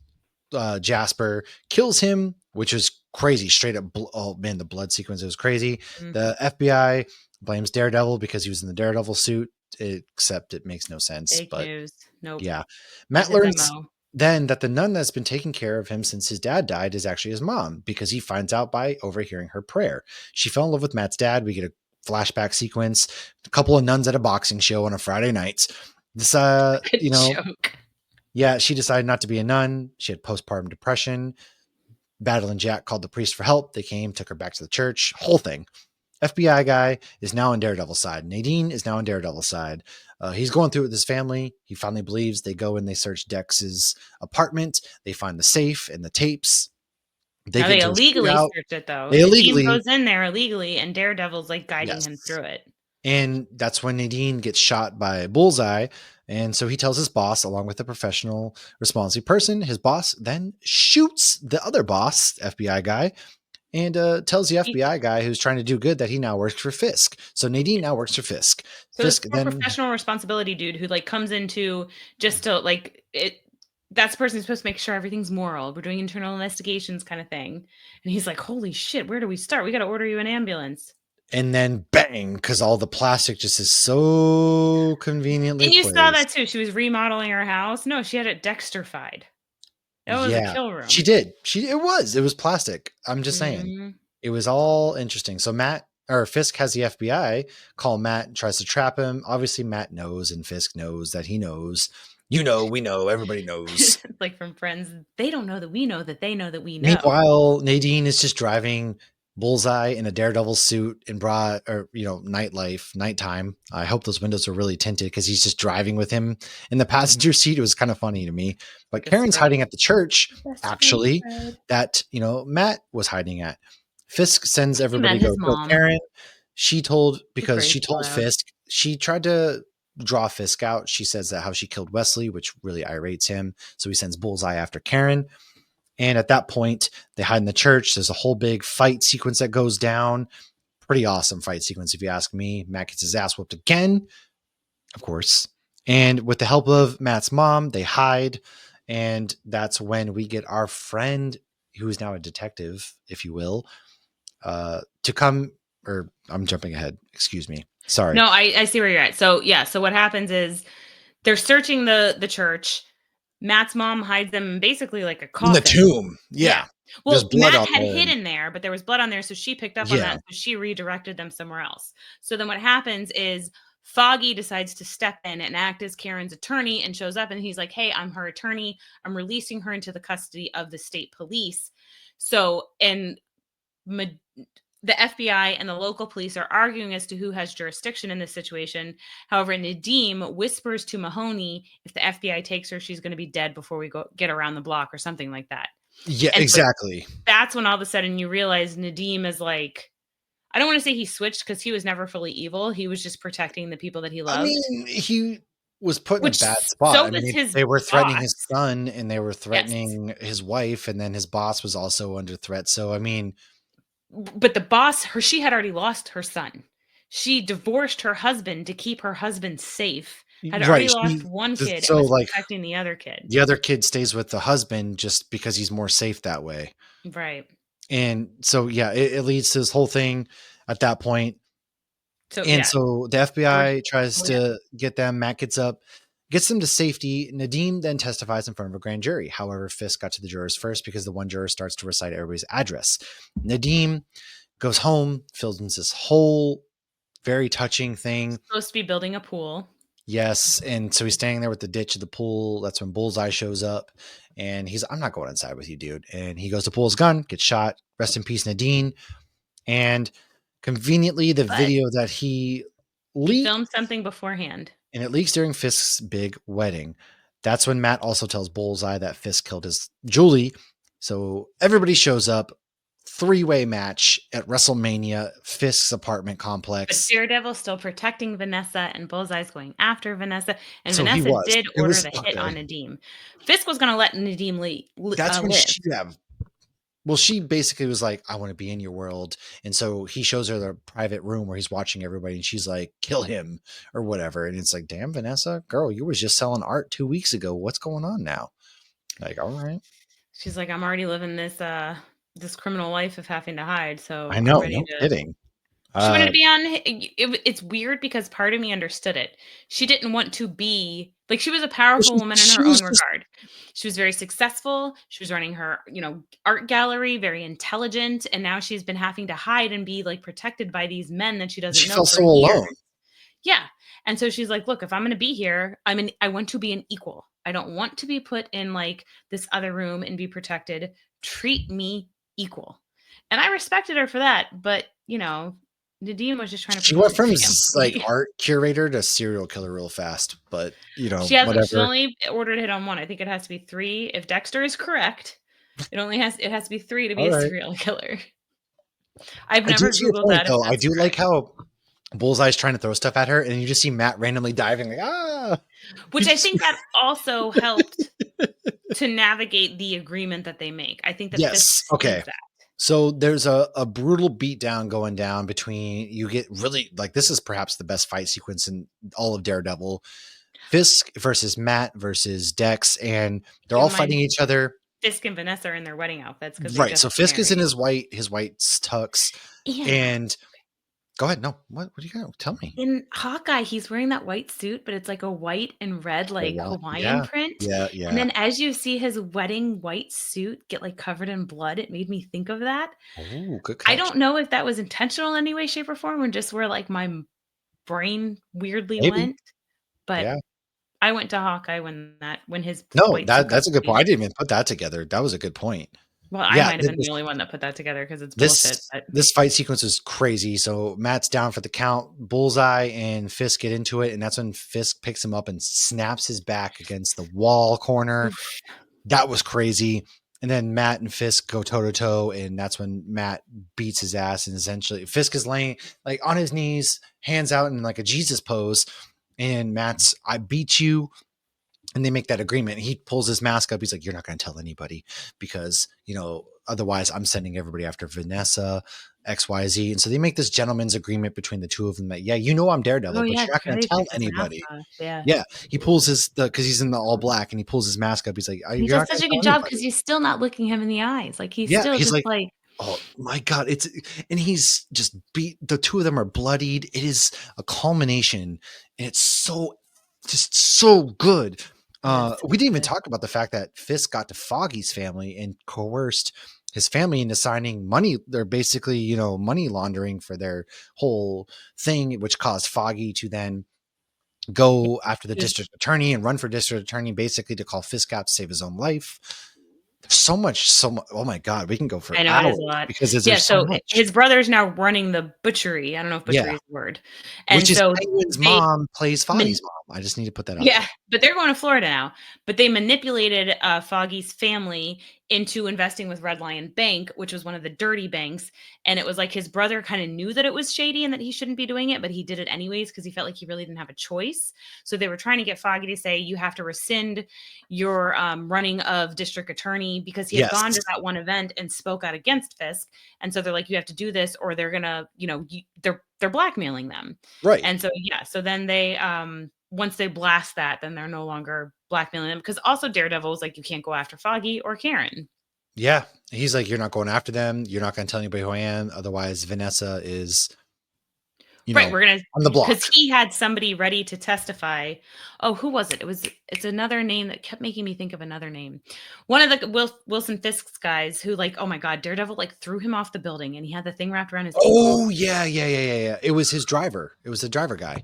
Jasper, kills him, which is crazy. Straight up, oh man, the blood sequence was crazy. Mhm. The FBI blames Daredevil because he was in the Daredevil suit, except it makes no sense. Fake But news. Nope. yeah, Not Matt his learns MO. then that the nun that's been taking care of him since his dad died is actually his mom, because he finds out by overhearing her prayer. She fell in love with Matt's dad. We get a flashback sequence. A couple of nuns at a boxing show on a Friday night. This, Good joke. yeah, she decided not to be a nun. She had postpartum depression. Battle and Jack called the priest for help. They came, took her back to the church. Whole thing. FBI guy is now on Daredevil's side. Nadine is now on Daredevil's side. He's going through it with his family. He finally believes. They go and they search Dex's apartment. They find the safe and the tapes. They Now get they into a illegally shootout. searched it though. They Nadeem illegally, goes in there illegally, and Daredevil's like guiding him yes. through it. And that's when Nadine gets shot by Bullseye. And so he tells his boss, along with a professional, responsive person, his boss then shoots the other boss, FBI guy, and tells the FBI guy who's trying to do good that he now works for Fisk. So Nadine now works for Fisk. So Fisk this then, professional responsibility dude who like comes into just to like it. That's the person who's supposed to make sure everything's moral. We're doing internal investigations kind of thing. And he's like, holy shit, where do we start? We got to order you an ambulance. and then bang, because all the plastic just is so conveniently And you saw that placed. too. She was remodeling her house. No, she had it Dexterfied. That was a Yeah, kill room. she did. It was plastic. I'm just saying. Mhm. It was all interesting. So Fisk has the FBI call Matt and tries to trap him. Obviously, Matt knows and Fisk knows that he knows. You know, we know, everybody knows. Like from Friends, they don't know that we know that they know that we know. Meanwhile, Nadine is just driving Bullseye in a Daredevil suit in nighttime. I hope those windows are really tinted because he's just driving with him in the passenger seat. It was kind of funny to me. But Karen's hiding at the church, actually, that, Matt was hiding at. Fisk sends everybody to go kill Karen. She told Fisk, she tried to draw Fisk out. She says that how she killed Wesley, which really irates him. So he sends Bullseye after Karen. And at that point, they hide in the church. There's a whole big fight sequence that goes down. Pretty awesome fight sequence, if you ask me. Matt gets his ass whooped again, of course. And with the help of Matt's mom, they hide. And that's when we get our friend, who is now a detective, if you will, to come. Or I'm jumping ahead. Excuse me. Sorry. No, I see where you're at. So yeah, so what happens is they're searching the church. Matt's mom hides them basically like a coffin. In the tomb. Yeah. Well, Matt had hidden there, but there was blood on there, so she picked up on that. So she redirected them somewhere else. So then what happens is Foggy decides to step in and act as Karen's attorney and shows up, and he's like, hey, I'm her attorney. I'm releasing her into the custody of the state police. So, and the FBI and the local police are arguing as to who has jurisdiction in this situation. However, Nadeem whispers to Mahoney, if the FBI takes her, she's going to be dead before we get around the block or something like that. Yeah, and exactly. So that's when all of a sudden you realize Nadeem is like, I don't want to say he switched because he was never fully evil. He was just protecting the people that he loved. I mean, he was put in a bad spot. They were threatening his son and they were threatening his wife, and then his boss was also under threat. So, I mean, but the boss, she had already lost her son. She divorced her husband to keep her husband safe. Had already lost one kid and was protecting the other kid. The other kid stays with the husband just because he's more safe that way. Right. And so, yeah, it leads to this whole thing at that point. So the FBI tries to get them. Matt gets up, gets them to safety. Nadeem then testifies in front of a grand jury. However, Fisk got to the jurors first because the one juror starts to recite everybody's address. Nadeem goes home, films this whole very touching thing. He's supposed to be building a pool. Yes, and so he's standing there with the ditch of the pool. That's when Bullseye shows up, and he's, I'm not going inside with you, dude. And he goes to pull his gun, gets shot. Rest in peace, Nadine. And conveniently, the video that he filmed something beforehand, and it leaks during Fisk's big wedding. That's when Matt also tells Bullseye that Fisk killed his Julie. So everybody shows up. 3-way match at WrestleMania, Fisk's apartment complex. But Daredevil's still protecting Vanessa, and Bullseye's going after Vanessa. And so Vanessa did order the hit on Nadeem. Fisk was going to let Nadeem leave. That's when she basically was like, I want to be in your world. And so he shows her the private room where he's watching everybody, and she's like, kill him or whatever. And it's like, damn, Vanessa, girl, you was just selling art 2 weeks ago. What's going on now? Like, all right. She's like, I'm already living this criminal life of having to hide. So I know, no kidding. She wanted to be on. It's weird because part of me understood it. She didn't want to be Like, she was a powerful woman in She her was own just regard. She was very successful. She was running her, art gallery, very intelligent, and now she's been having to hide and be, like, protected by these men that she doesn't she know felt for so years. alone. Yeah, and so she's like, "Look, if I'm gonna be here, I want to be an equal. I don't want to be put in, like, this other room and be protected. Treat me equal." And I respected her for that, but, Nadine was just trying to She went protect her from like family. art curator to serial killer real fast, but She's whatever. only ordered it on 1. I think it has to be 3. If Dexter is correct, it has to be 3 to be All a right. serial killer. I've I do never see your Googled point that if though. I that's do like correct. how Bullseye's trying to throw stuff at her, and you just see Matt randomly diving, like, ah. He Which I just think that also helped to navigate the agreement that they make. I think that Fisk yes. sees Okay. that. So there's a brutal beatdown going down between you get really like this is perhaps the best fight sequence in all of Daredevil. Fisk versus Matt versus Dex, and they're Keep all in mind, fighting each other. Fisk and Vanessa are in their wedding outfits because they Right. just So got Fisk is in married. his white tux. And And go ahead. No, what do you got? Tell me. in Hawkeye, he's wearing that white suit, but it's like a white and red, Oh, like, what? Hawaiian Yeah. print. Yeah. And Yeah. then as you see his wedding white suit get, like, covered in blood, it made me think of that. Oh, good I catch. don't know if that was intentional in any way, shape, or form, or just where, like, my brain weirdly Maybe. went, but Yeah. I went to Hawkeye when his No, white suit got that's a good point. I cleaned. didn't even put that together. That was a good point. Well, I Yeah. might have been the only one that put that together because it's bullshit, This but this fight sequence is crazy. So Matt's down for the count. Bullseye and Fisk get into it, and that's when Fisk picks him up and snaps his back against the wall corner. oof. That was crazy. And then Matt and Fisk go toe to toe, and that's when Matt beats his ass. And essentially, Fisk is laying like on his knees, hands out in like a Jesus pose. And Matt's, I beat you. And they make that agreement. He pulls his mask up. He's like, "You're not going to tell anybody because, otherwise I'm sending everybody after Vanessa, XYZ." And so they make this gentleman's agreement between the two of them that, yeah, I'm Oh, Daredevil, but yeah, you're not going to Charlie tell takes his mask anybody. off, yeah. Yeah. He pulls because he's in the all black and he pulls his mask up. He's like, And he "You're does not going such to a tell good job because anybody." he's still not looking him in the eyes, like, he's Yeah. still He's just like, like "Oh my God." And he's just the two of them are bloodied. It is a culmination. And it's just so good. it is so We didn't even good. talk about the fact that Fisk got to Foggy's family and coerced his family into signing money. They're basically, money laundering for their whole thing, which caused Foggy to then Yeah, go after the he was district attorney and run for district attorney, basically to call Fisk out to save his own life. There's so much. Oh my God, we can go for I know it is a hours lot. because Yeah, there's so so much. his brother's now running the butchery. I don't know if Yeah. butchery is a word. And Which is so Penguin's they mom plays man Foggy's mom. I just need to put that out yeah, there. but they're going to Florida now. But they manipulated, Foggy's family into investing with Red Lion Bank, which was one of the dirty banks, and it was like his brother kinda knew that it was shady and that he shouldn't be doing it, but he did it anyways because he felt like he really didn't have a choice. So they were trying to get Foggy to say, "You have to rescind your, running of district attorney," because he had gone Yes. to that one event and spoke out against Fisk, and so they're like, "You have to do this or they're gonna," they're blackmailing them. Right. And so, yeah, so then they, once they blast that, then they're no longer blackmailing them because also Daredevil was like, "You can't go after Foggy or Karen." Yeah. He's like, "You're not going after them. You're not gonna tell anybody who I am. Otherwise, Vanessa is, Right, we're gonna on the because block." he had somebody ready to testify. Oh, who was it? It's another name that kept making me think of another name. One of the Wilson Fisk's guys who, like, oh my god, Daredevil, like, threw him off the building and he had the thing wrapped around his ankle. Oh, yeah, yeah, yeah, yeah, yeah. It was his driver. It was the driver guy.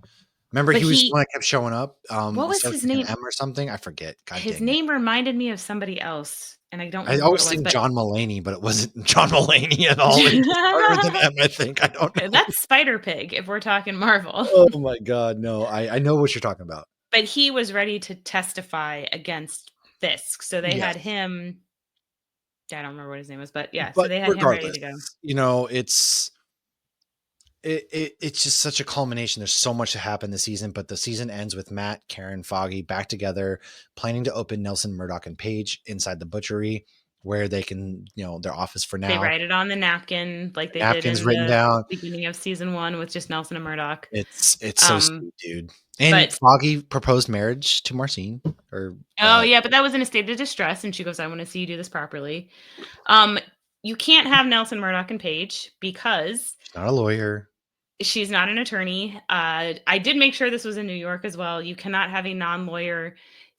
Remember, But he was the he one that kept showing up. what It was started his with like name? an M or something. I forget. God His dang it. name reminded me of somebody else, and I don't I remember who it always was, think but John Mulaney, but it wasn't John Mulaney at all. It just started with an M, I think. I don't know. that's Spider Pig if we're talking Marvel. Oh my God, no. I know what you're talking about. But he was ready to testify against Fisk, so they had Yes. him. I don't remember what his name was, but yeah, so But they had him ready regardless, to go. it's just such a culmination. There's so much to happen this season, but the season ends with Matt, Karen, Foggy back together, planning to open Nelson, Murdock, and Paige inside the butchery where they can, their office for They now. write it on the napkin like they did Napkins in written the down. beginning of season 1 with just Nelson and Murdock. It's so Um, sweet, dude. And but Foggy proposed marriage to Marcine, or oh, yeah, but that was in a state of distress, and she goes, "I wanna see you do this properly." Um, you can't have Nelson, Murdock, and Paige because she's not a lawyer. She's not an attorney. I did make sure this was in New York as well. You cannot have a non-lawyer's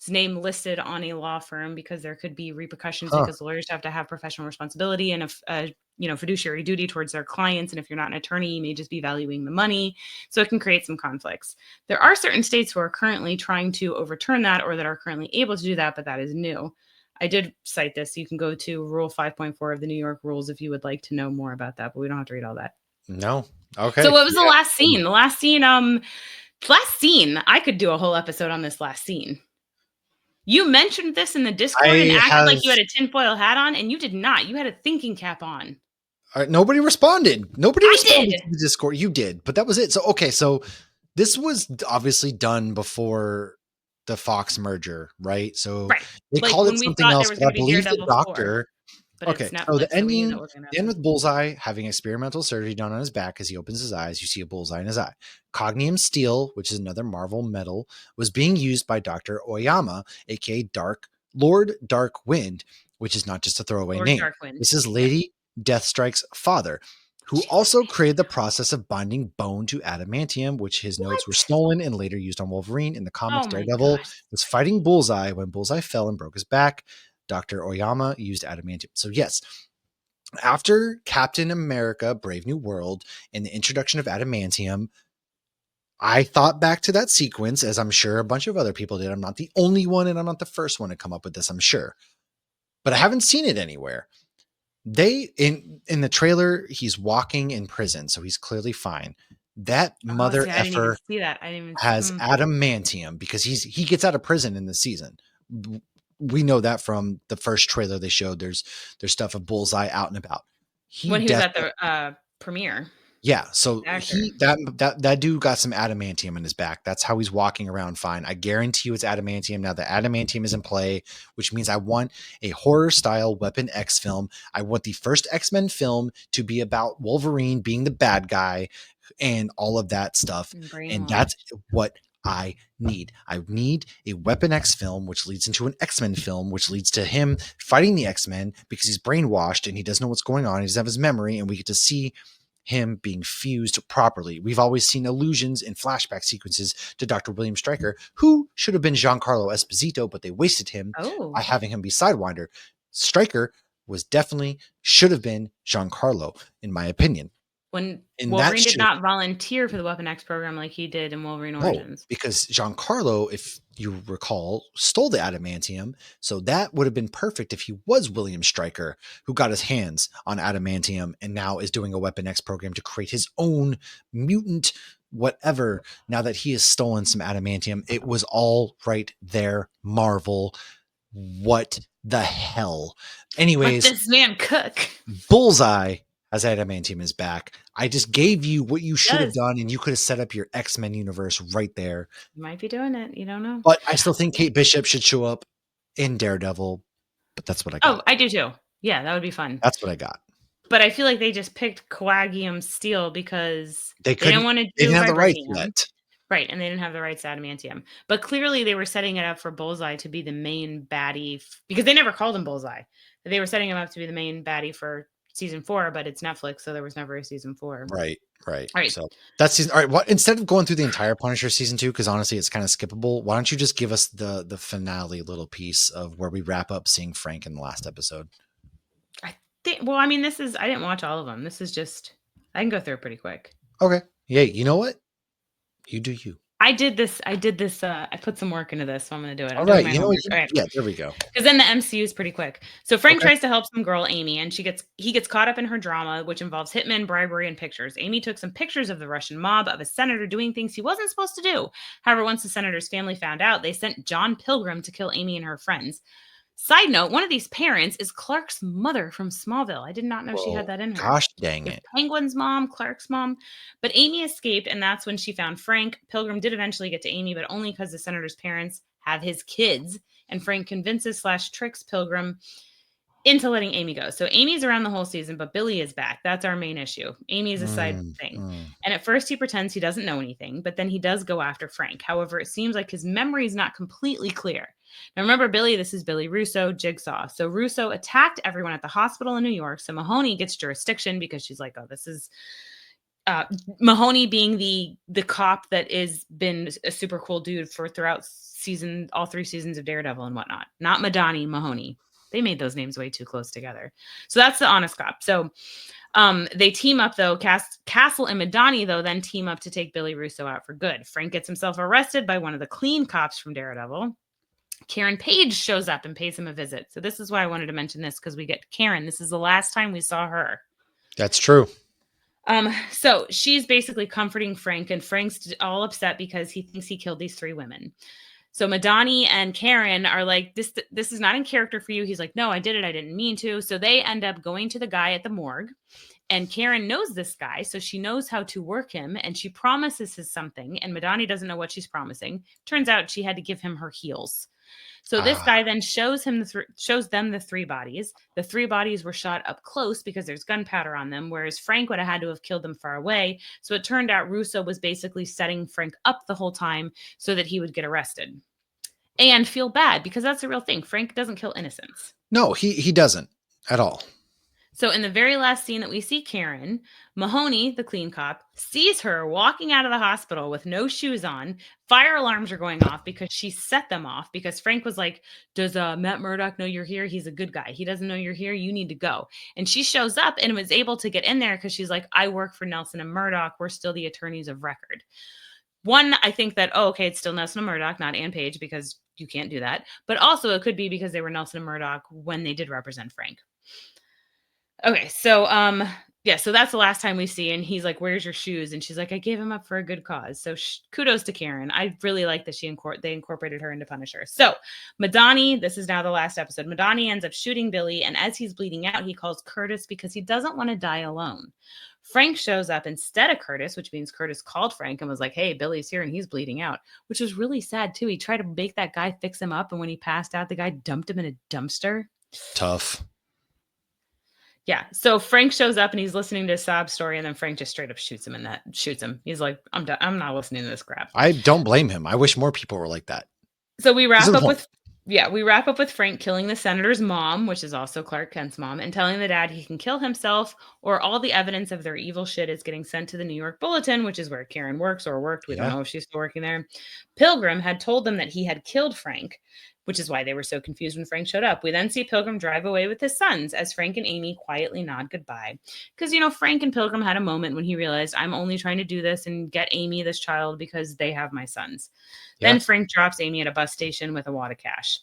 name listed on a law firm because there could be repercussions Huh. because lawyers have to have professional responsibility and a fiduciary duty towards their clients. And if you're not an attorney, you may just be valuing the money. So it can create some conflicts. There are certain states who are currently trying to overturn that or that are currently able to do that, but that is new. I did cite this. You can go to Rule 5.4 of the New York rules if you would like to know more about that, but we don't have to read all that. No. So Okay. what was the Yeah. last scene? Last scene, I could do a whole episode on this last scene. You mentioned this in the Discord and I acted have like you had a tinfoil hat on, and you did not. You had a thinking cap on. nobody responded. Nobody I responded did. to the Discord. You did, but that was it. So okay, so this was obviously done before the Fox merger, right? So Right. they Like called it when we something thought there else, was but going I to be believe the Daredevil 4, doctor. but it's Okay, so the Netflix, so we knew that ending was going to the end happen. with Bullseye having experimental surgery done on his back as he opens his eyes. You see a bullseye in his eye. Cognium steel, which is another Marvel metal, was being used by Dr. Oyama, aka Lord Dark Wind, which is not just a throwaway Lord name. Darkwind. This is Yeah. Lady Deathstrike's father, who Jesus. also created the process of binding bone to adamantium, which his notes were What? stolen and later used on Wolverine. In the comics, Oh my Daredevil gosh. was fighting Bullseye when Bullseye fell and broke his back. Dr. Oyama used adamantium. So, yes, after Captain America Brave New World and the introduction of adamantium, I thought back to that sequence, as I'm sure a bunch of other people did. I'm not the only one, and I'm not the first one to come up with this, I'm sure. But I haven't seen it anywhere. They in the trailer, he's walking in prison, so he's clearly fine. That Oh, mother see, I didn't even effer see that. I didn't even see. has adamantium because he gets out of prison in the season. We know that from the first trailer they showed. There's stuff of Bullseye out and about. He When he was at definitely. the premiere, Yeah, so actor. that dude got some adamantium in his back. That's how he's walking around fine. I guarantee you it's adamantium. Now the adamantium is in play, which means I want a horror style Weapon X film. I want the first X-Men film to be about Wolverine being the bad guy and all of that stuff. And that's Brainwashed. what I need. I need a Weapon X film, which leads into an X-Men film, which leads to him fighting the X-Men because he's brainwashed and he doesn't know what's going on. He doesn't have his memory, and we get to see him being fused properly. We've always seen allusions in flashback sequences to Dr. William Stryker, who should have been Giancarlo Esposito, but they wasted him by Oh. having him be Sidewinder. Stryker was definitely should have been Giancarlo, in my opinion. When And that Wolverine did should not volunteer for the Weapon X program like he did in Wolverine no, Origins. because Giancarlo, if you recall, stole the adamantium. So that would have been perfect if he was William Stryker, who got his hands on adamantium and now is doing a Weapon X program to create his own mutant whatever. Now that he has stolen some adamantium, it was all right there. Marvel. What the hell? Let Anyways, this man cook. Bullseye has adamantium in his back. I just gave you what you should have Does. done, and you could have set up your X-Men universe right there. You might be doing it. You don't know. But I still think Kate Bishop should show up in Daredevil. But that's what I Oh, got. I do too. Yeah, that would be fun. That's what I got. But I feel like they just picked Coagium Steel because They they didn't couldn't. want to They do didn't have the rights vibranium. yet. Right, and they didn't have the rights to adamantium. But clearly they were setting it up for Bullseye to be the main baddie because they never called him Bullseye. They were setting him up to be the main baddie for season 4, but it's Netflix, so there was never a season 4. Right. All right. So that's season. All right. What instead of going through the entire Punisher season 2, because honestly it's kind of skippable. Why don't you just give us the finale little piece of where we wrap up seeing Frank in the last episode? Well, I mean, I didn't watch all of them. This is just, I can go through it pretty quick. Okay. Yeah. You know what? You do you. I did this. I put some work into this, so I'm going to do it. All right. You know what? All right. Yeah. There we go. Because then the MCU is pretty quick. So Frank Okay. tries to help some girl, Amy, and he gets caught up in her drama, which involves hitmen, bribery, and pictures. Amy took some pictures of the Russian mob of a senator doing things he wasn't supposed to do. However, once the senator's family found out, they sent John Pilgrim to kill Amy and her friends. Side note, one of these parents is Clark's mother from Smallville. I did not know she had that in her. Gosh dang It's it. Penguin's mom, Clark's mom. But Amy escaped, and that's when she found Frank. Pilgrim did eventually get to Amy, but only because the senator's parents have his kids. And Frank convinces / tricks Pilgrim into letting Amy go. So Amy's around the whole season, but Billy is back. That's our main issue. Amy is a side thing. And at first he pretends he doesn't know anything, but then he does go after Frank. However, it seems like his memory is not completely clear. Now remember Billy, this is Billy Russo, Jigsaw. So Russo attacked everyone at the hospital in New York. So Mahoney gets jurisdiction because she's like, oh, this is Mahoney being the cop that is been a super cool dude for throughout all 3 seasons of Daredevil and whatnot. Not Madani, Mahoney. They made those names way too close together. So that's the honest cop. So they team up though. Castle and Madani though then team up to take Billy Russo out for good. Frank gets himself arrested by one of the clean cops from Daredevil. Karen Page shows up and pays him a visit. So this is why I wanted to mention this, because we get Karen. This is the last time we saw her. That's true. So she's basically comforting Frank, and Frank's all upset because he thinks he killed these 3 women. So Madani and Karen are like, this is not in character for you. He's like, no, I did it. I didn't mean to. So they end up going to the guy at the morgue, and Karen knows this guy. So she knows how to work him, and she promises him something, and Madani doesn't know what she's promising. Turns out she had to give him her heels. So this guy then shows them the 3 bodies. The 3 bodies were shot up close because there's gunpowder on them, whereas Frank would have had to have killed them far away. So it turned out Russo was basically setting Frank up the whole time so that he would get arrested and feel bad, because that's the real thing. Frank doesn't kill innocents. No, he doesn't at all. So in the very last scene that we see Karen, Mahoney, the clean cop, sees her walking out of the hospital with no shoes on. Fire alarms are going off because she set them off, because Frank was like, does Matt Murdock know you're here? He's a good guy. He doesn't know you're here. You need to go. And she shows up and was able to get in there because she's like, I work for Nelson and Murdock. We're still the attorneys of record. One, I think that, okay, it's still Nelson and Murdock, not Ann Page, because you can't do that. But also it could be because they were Nelson and Murdock when they did represent Frank. Okay, so so that's the last time we see, and he's like, where's your shoes? And she's like, I gave him up for a good cause. So kudos to Karen. I really like that they incorporated her into Punisher. So Madani, this is now the last episode. Madani ends up shooting Billy, and as he's bleeding out, he calls Curtis because he doesn't want to die alone. Frank shows up instead of Curtis, which means Curtis called Frank and was like, hey, Billy's here and he's bleeding out, which was really sad too. He tried to make that guy fix him up, and when he passed out, the guy dumped him in a dumpster. Tough. Yeah. So Frank shows up and he's listening to a sob story, and then Frank just straight up shoots him. He's like, I'm done. I'm not listening to this crap. I don't blame him. I wish more people were like that. So we wrap up with Frank killing the senator's mom, which is also Clark Kent's mom, and telling the dad he can kill himself, or all the evidence of their evil shit is getting sent to the New York Bulletin, which is where Karen works or worked. We don't know if she's still working there. Pilgrim had told them that he had killed Frank, which is why they were so confused when Frank showed up. We then see Pilgrim drive away with his sons as Frank and Amy quietly nod goodbye. Because, Frank and Pilgrim had a moment when he realized, I'm only trying to do this and get Amy this child because they have my sons. Yeah. Then Frank drops Amy at a bus station with a wad of cash.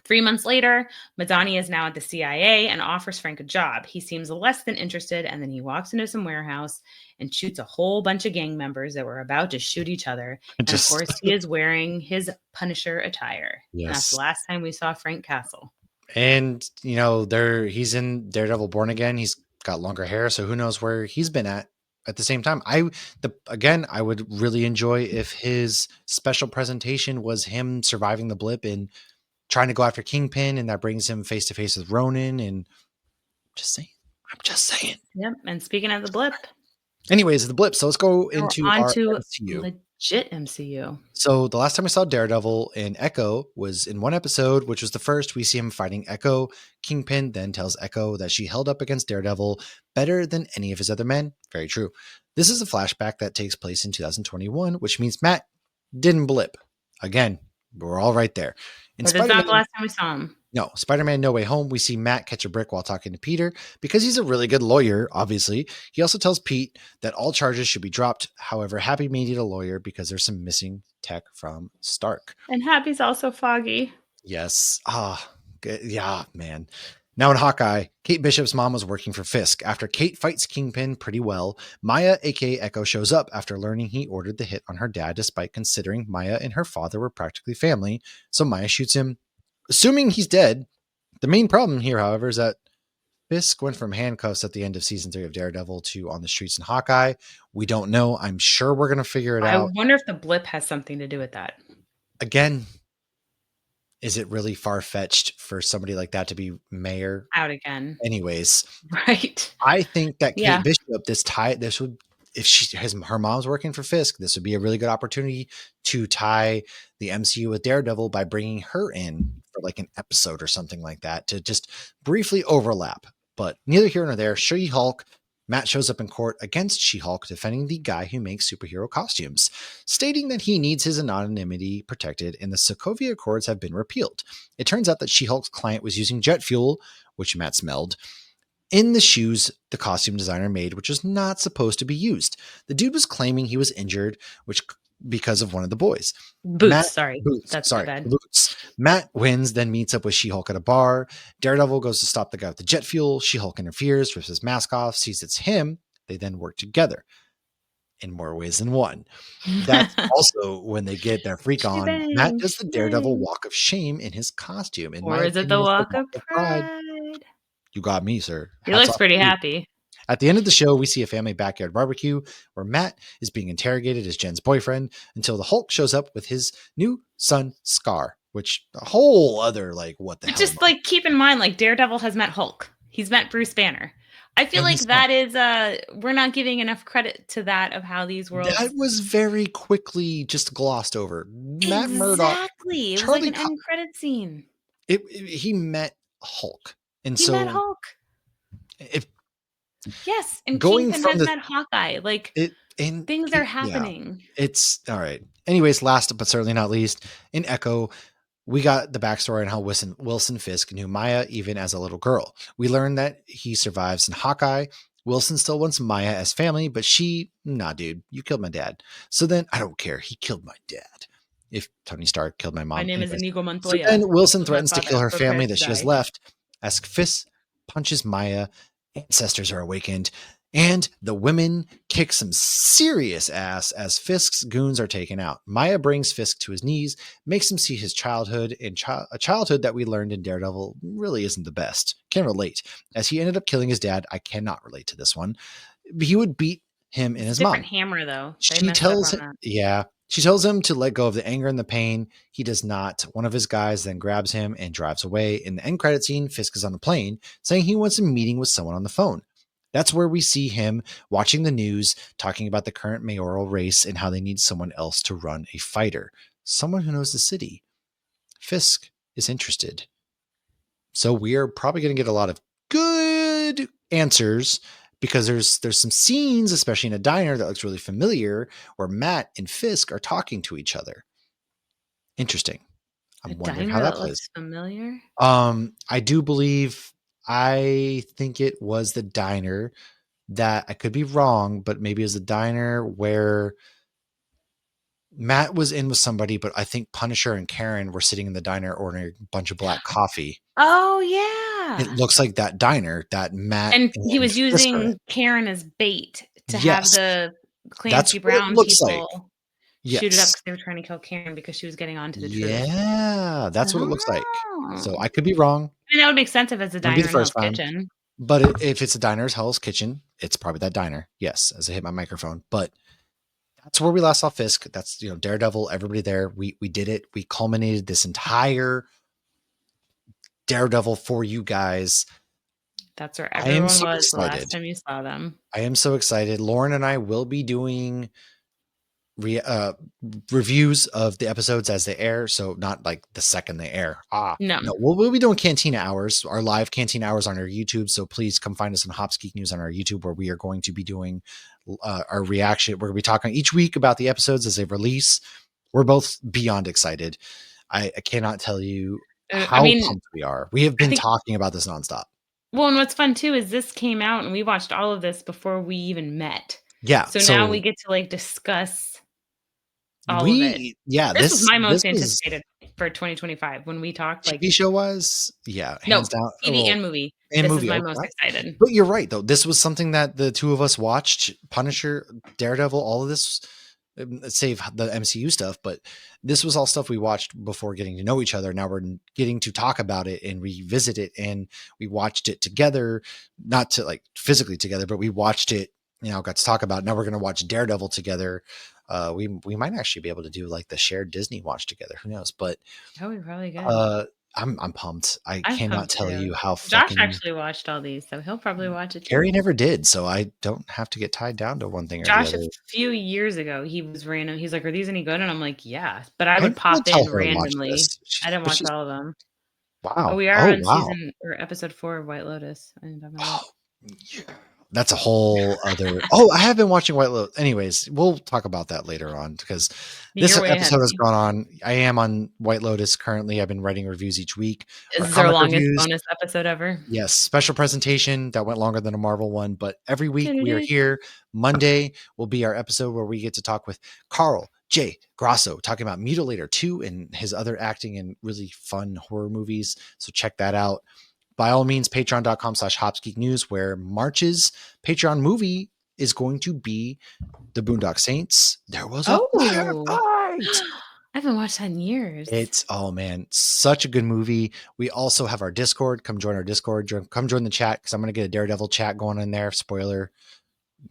3 months later, Madani is now at the CIA and offers Frank a job. He seems less than interested, and then he walks into some warehouse and shoots a whole bunch of gang members that were about to shoot each other. And of course, he is wearing his Punisher attire. Yes. And that's the last time we saw Frank Castle. And, he's in Daredevil Born Again. He's got longer hair, so who knows where he's been at the same time. I would really enjoy if his special presentation was him surviving the blip and trying to go after Kingpin, and that brings him face to face with Ronin. And I'm just saying. Yep. And speaking of the blip. Anyways, the blip. So let's go into our MCU. Legit MCU. So the last time we saw Daredevil in Echo was in one episode, which was the first. We see him fighting Echo. Kingpin then tells Echo that she held up against Daredevil better than any of his other men. Very true. This is a flashback that takes place in 2021, which means Matt didn't blip. Again, we're all right there. But it's not the last time we saw him. No, Spider-Man No Way Home, we see Matt catch a brick while talking to Peter because he's a really good lawyer, obviously. He also tells Pete that all charges should be dropped. However, Happy may need a lawyer because there's some missing tech from Stark. And Happy's also foggy. Yes. Yeah, man. Now in Hawkeye, Kate Bishop's mom was working for Fisk. After Kate fights Kingpin pretty well, Maya, aka Echo, shows up after learning he ordered the hit on her dad, despite considering Maya and her father were practically family. So Maya shoots him, assuming he's dead. The main problem here, however, is that Fisk went from handcuffs at the end of season 3 of Daredevil to on the streets in Hawkeye. We don't know. I'm sure we're going to figure it out. I wonder if the blip has something to do with that. Again, is it really far-fetched for somebody like that to be mayor? Out again. Anyways. Right. I think that Kate Bishop, if her mom's working for Fisk, this would be a really good opportunity to tie the MCU with Daredevil by bringing her in for like an episode or something like that to just briefly overlap. But neither here nor there. She-Hulk, Matt shows up in court against She-Hulk, defending the guy who makes superhero costumes, stating that he needs his anonymity protected and the Sokovia Accords have been repealed. It turns out that She-Hulk's client was using jet fuel, which Matt smelled, in the shoes the costume designer made, which was not supposed to be used. The dude was claiming he was injured, which because of one of the boys. Boots, sorry. Boots. That's Sorry, my bad. Boots. Matt wins, then meets up with She-Hulk at a bar. Daredevil goes to stop the guy with the jet fuel. She-Hulk interferes, rips his mask off, sees it's him. They then work together in more ways than one. That's also when they get their freak on. Matt does the Daredevil walk of shame in his costume. In my Or is it the opinion, it's the walk walk of of pride. pride? You got me, sir. He Hats looks off pretty to you. happy. At the end of the show, we see a family backyard barbecue where Matt is being interrogated as Jen's boyfriend until the Hulk shows up with his new son, Scar, which a whole other, like, what the hell? Just like keep in mind, like Daredevil has met Hulk. He's met Bruce Banner. I feel like that is we're not giving enough credit to that of how these worlds. That was very quickly just glossed over. Matt Murdock. Exactly. It was like an end credit scene. He met Hulk. And he met Hulk. Yes, and going Kingpin from has met Hawkeye. Like things are happening. Yeah, it's all right. Anyways, last but certainly not least, in Echo, we got the backstory on how Wilson Fisk knew Maya even as a little girl. We learned that he survives in Hawkeye. Wilson still wants Maya as family, but nah, dude, you killed my dad. So then I don't care. He killed my dad. If Tony Stark killed my mom. My name is Inigo Montoya. So then Wilson threatens to kill her family that she has left as Fisk punches Maya. Ancestors are awakened, and the women kick some serious ass as Fisk's goons are taken out. Maya brings Fisk to his knees, makes him see his childhood, and a childhood that we learned in Daredevil really isn't the best. Can relate. As he ended up killing his dad, I cannot relate to this one. He would beat him and his mom. Different hammer, though. She tells him, she tells him to let go of the anger and the pain. He does not. One of his guys then grabs him and drives away. In the end credit scene, Fisk is on a plane saying he wants a meeting with someone on the phone. That's where we see him watching the news, talking about the current mayoral race and how they need someone else to run a fighter. Someone who knows the city. Fisk is interested. So we are probably going to get a lot of good answers because there's some scenes, especially in a diner, that looks really familiar, where Matt and Fisk are talking to each other. Interesting. I'm wondering how that plays. Looks familiar. I do believe, I think it was the diner that I could be wrong, but maybe it was the diner where Matt was in with somebody, but I think Punisher and Karen were sitting in the diner ordering a bunch of black coffee. Oh yeah. It looks like that diner that Matt and he was using Karen as bait to have the Clancy Brown people shoot it up because they were trying to kill Karen because she was getting onto the truth. Yeah, that's what it looks like. So I could be wrong. I mean, that would make sense if it's a diner in Hell's Kitchen. But if it's a diner in Hell's Kitchen, it's probably that diner. Yes, as I hit my microphone. But that's where we last saw Fisk. That's, Daredevil, everybody there. We did it. We culminated this entire Daredevil for you guys. That's where everyone was the last time you saw them. I am so excited. Lauren and I will be doing reviews of the episodes as they air, so not like the second they air. No, we'll be doing Cantina Hours, our live Cantina Hours on our YouTube, so please come find us on Hops Geek News on our YouTube, where we are going to be doing our reaction. We're going to be talking each week about the episodes as they release. We're both beyond excited. I cannot tell you how pumped we are. We have been talking about this nonstop. Well, and what's fun too is this came out and we watched all of this before we even met. Yeah. So now we get to like discuss all of it. Yeah. This was my most anticipated for 2025 when we talked. Like TV show was, hands down. TV and movie. This is my most excited. But you're right though. This was something that the two of us watched. Punisher, Daredevil, all of this, save the MCU stuff, but this was all stuff we watched before getting to know each other. Now we're getting to talk about it and revisit it, and we watched it together, not to like physically together, but we watched it, got to talk about it. Now we're going to watch Daredevil together. We might actually be able to do like the shared Disney watch together. Who knows? But we probably good. I'm pumped. I'm cannot tell you how Josh actually watched all these, so he'll probably watch it too. Gary never did, so I don't have to get tied down to one thing or the other. Josh, a few years ago, he was random. He's like, "Are these any good?" And I'm like, "Yeah," but I would pop in randomly. I didn't watch all of them. Wow. We are on season or episode 4 of White Lotus. I didn't talk about That's a whole other. Oh, I have been watching White Lotus. Anyways, we'll talk about that later on because this You're way ahead episode of has me. gone on. I am on White Lotus currently. I've been writing reviews each week, our This is our comic longest reviews. bonus episode ever. Yes, special presentation that went longer than a Marvel one, but every week we are here. Monday will be our episode where we get to talk with Carl J. Grasso, talking about Mutilator 2 and his other acting in really fun horror movies. So check that out. By all means, patreon.com/HopsGeekNews, where March's Patreon movie is going to be The Boondock Saints. There was a Oh, firefight. I haven't watched that in years. It's, oh man, such a good movie. We also have our Discord. Come join our Discord. Come join the chat because I'm going to get a Daredevil chat going in there. Spoiler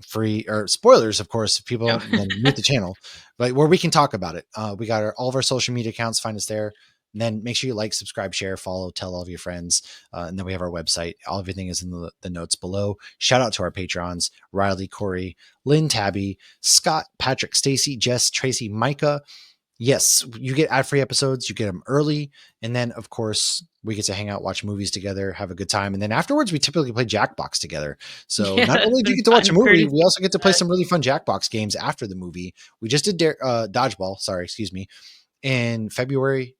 free, or spoilers, of course. If people No. don't, then mute the channel, but where we can talk about it. We got all of our social media accounts. Find us there. And then make sure you like, subscribe, share, follow, tell all of your friends. And then we have our website. Everything is in the notes below. Shout out to our patrons: Riley, Corey, Lynn, Tabby, Scott, Patrick, Stacy, Jess, Tracy, Micah. Yes, you get ad-free episodes. You get them early. And then, of course, we get to hang out, watch movies together, have a good time. And then afterwards, we typically play Jackbox together. So Yeah, not it's only do you been get to watch a fun. movie, Courtesy we also get to play of some really fun Jackbox games after the movie. We just did Dodgeball. Sorry, excuse me. In February,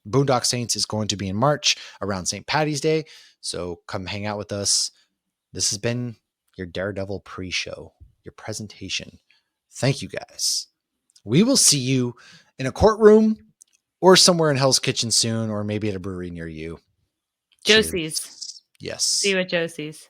Boondock Saints is going to be in March around St. Patty's Day. So come hang out with us. This has been your Daredevil pre-show, your presentation. Thank you guys. We will see you in a courtroom or somewhere in Hell's Kitchen soon, or maybe at a brewery near you. Josie's. Cheers. See Yes. you at Josie's.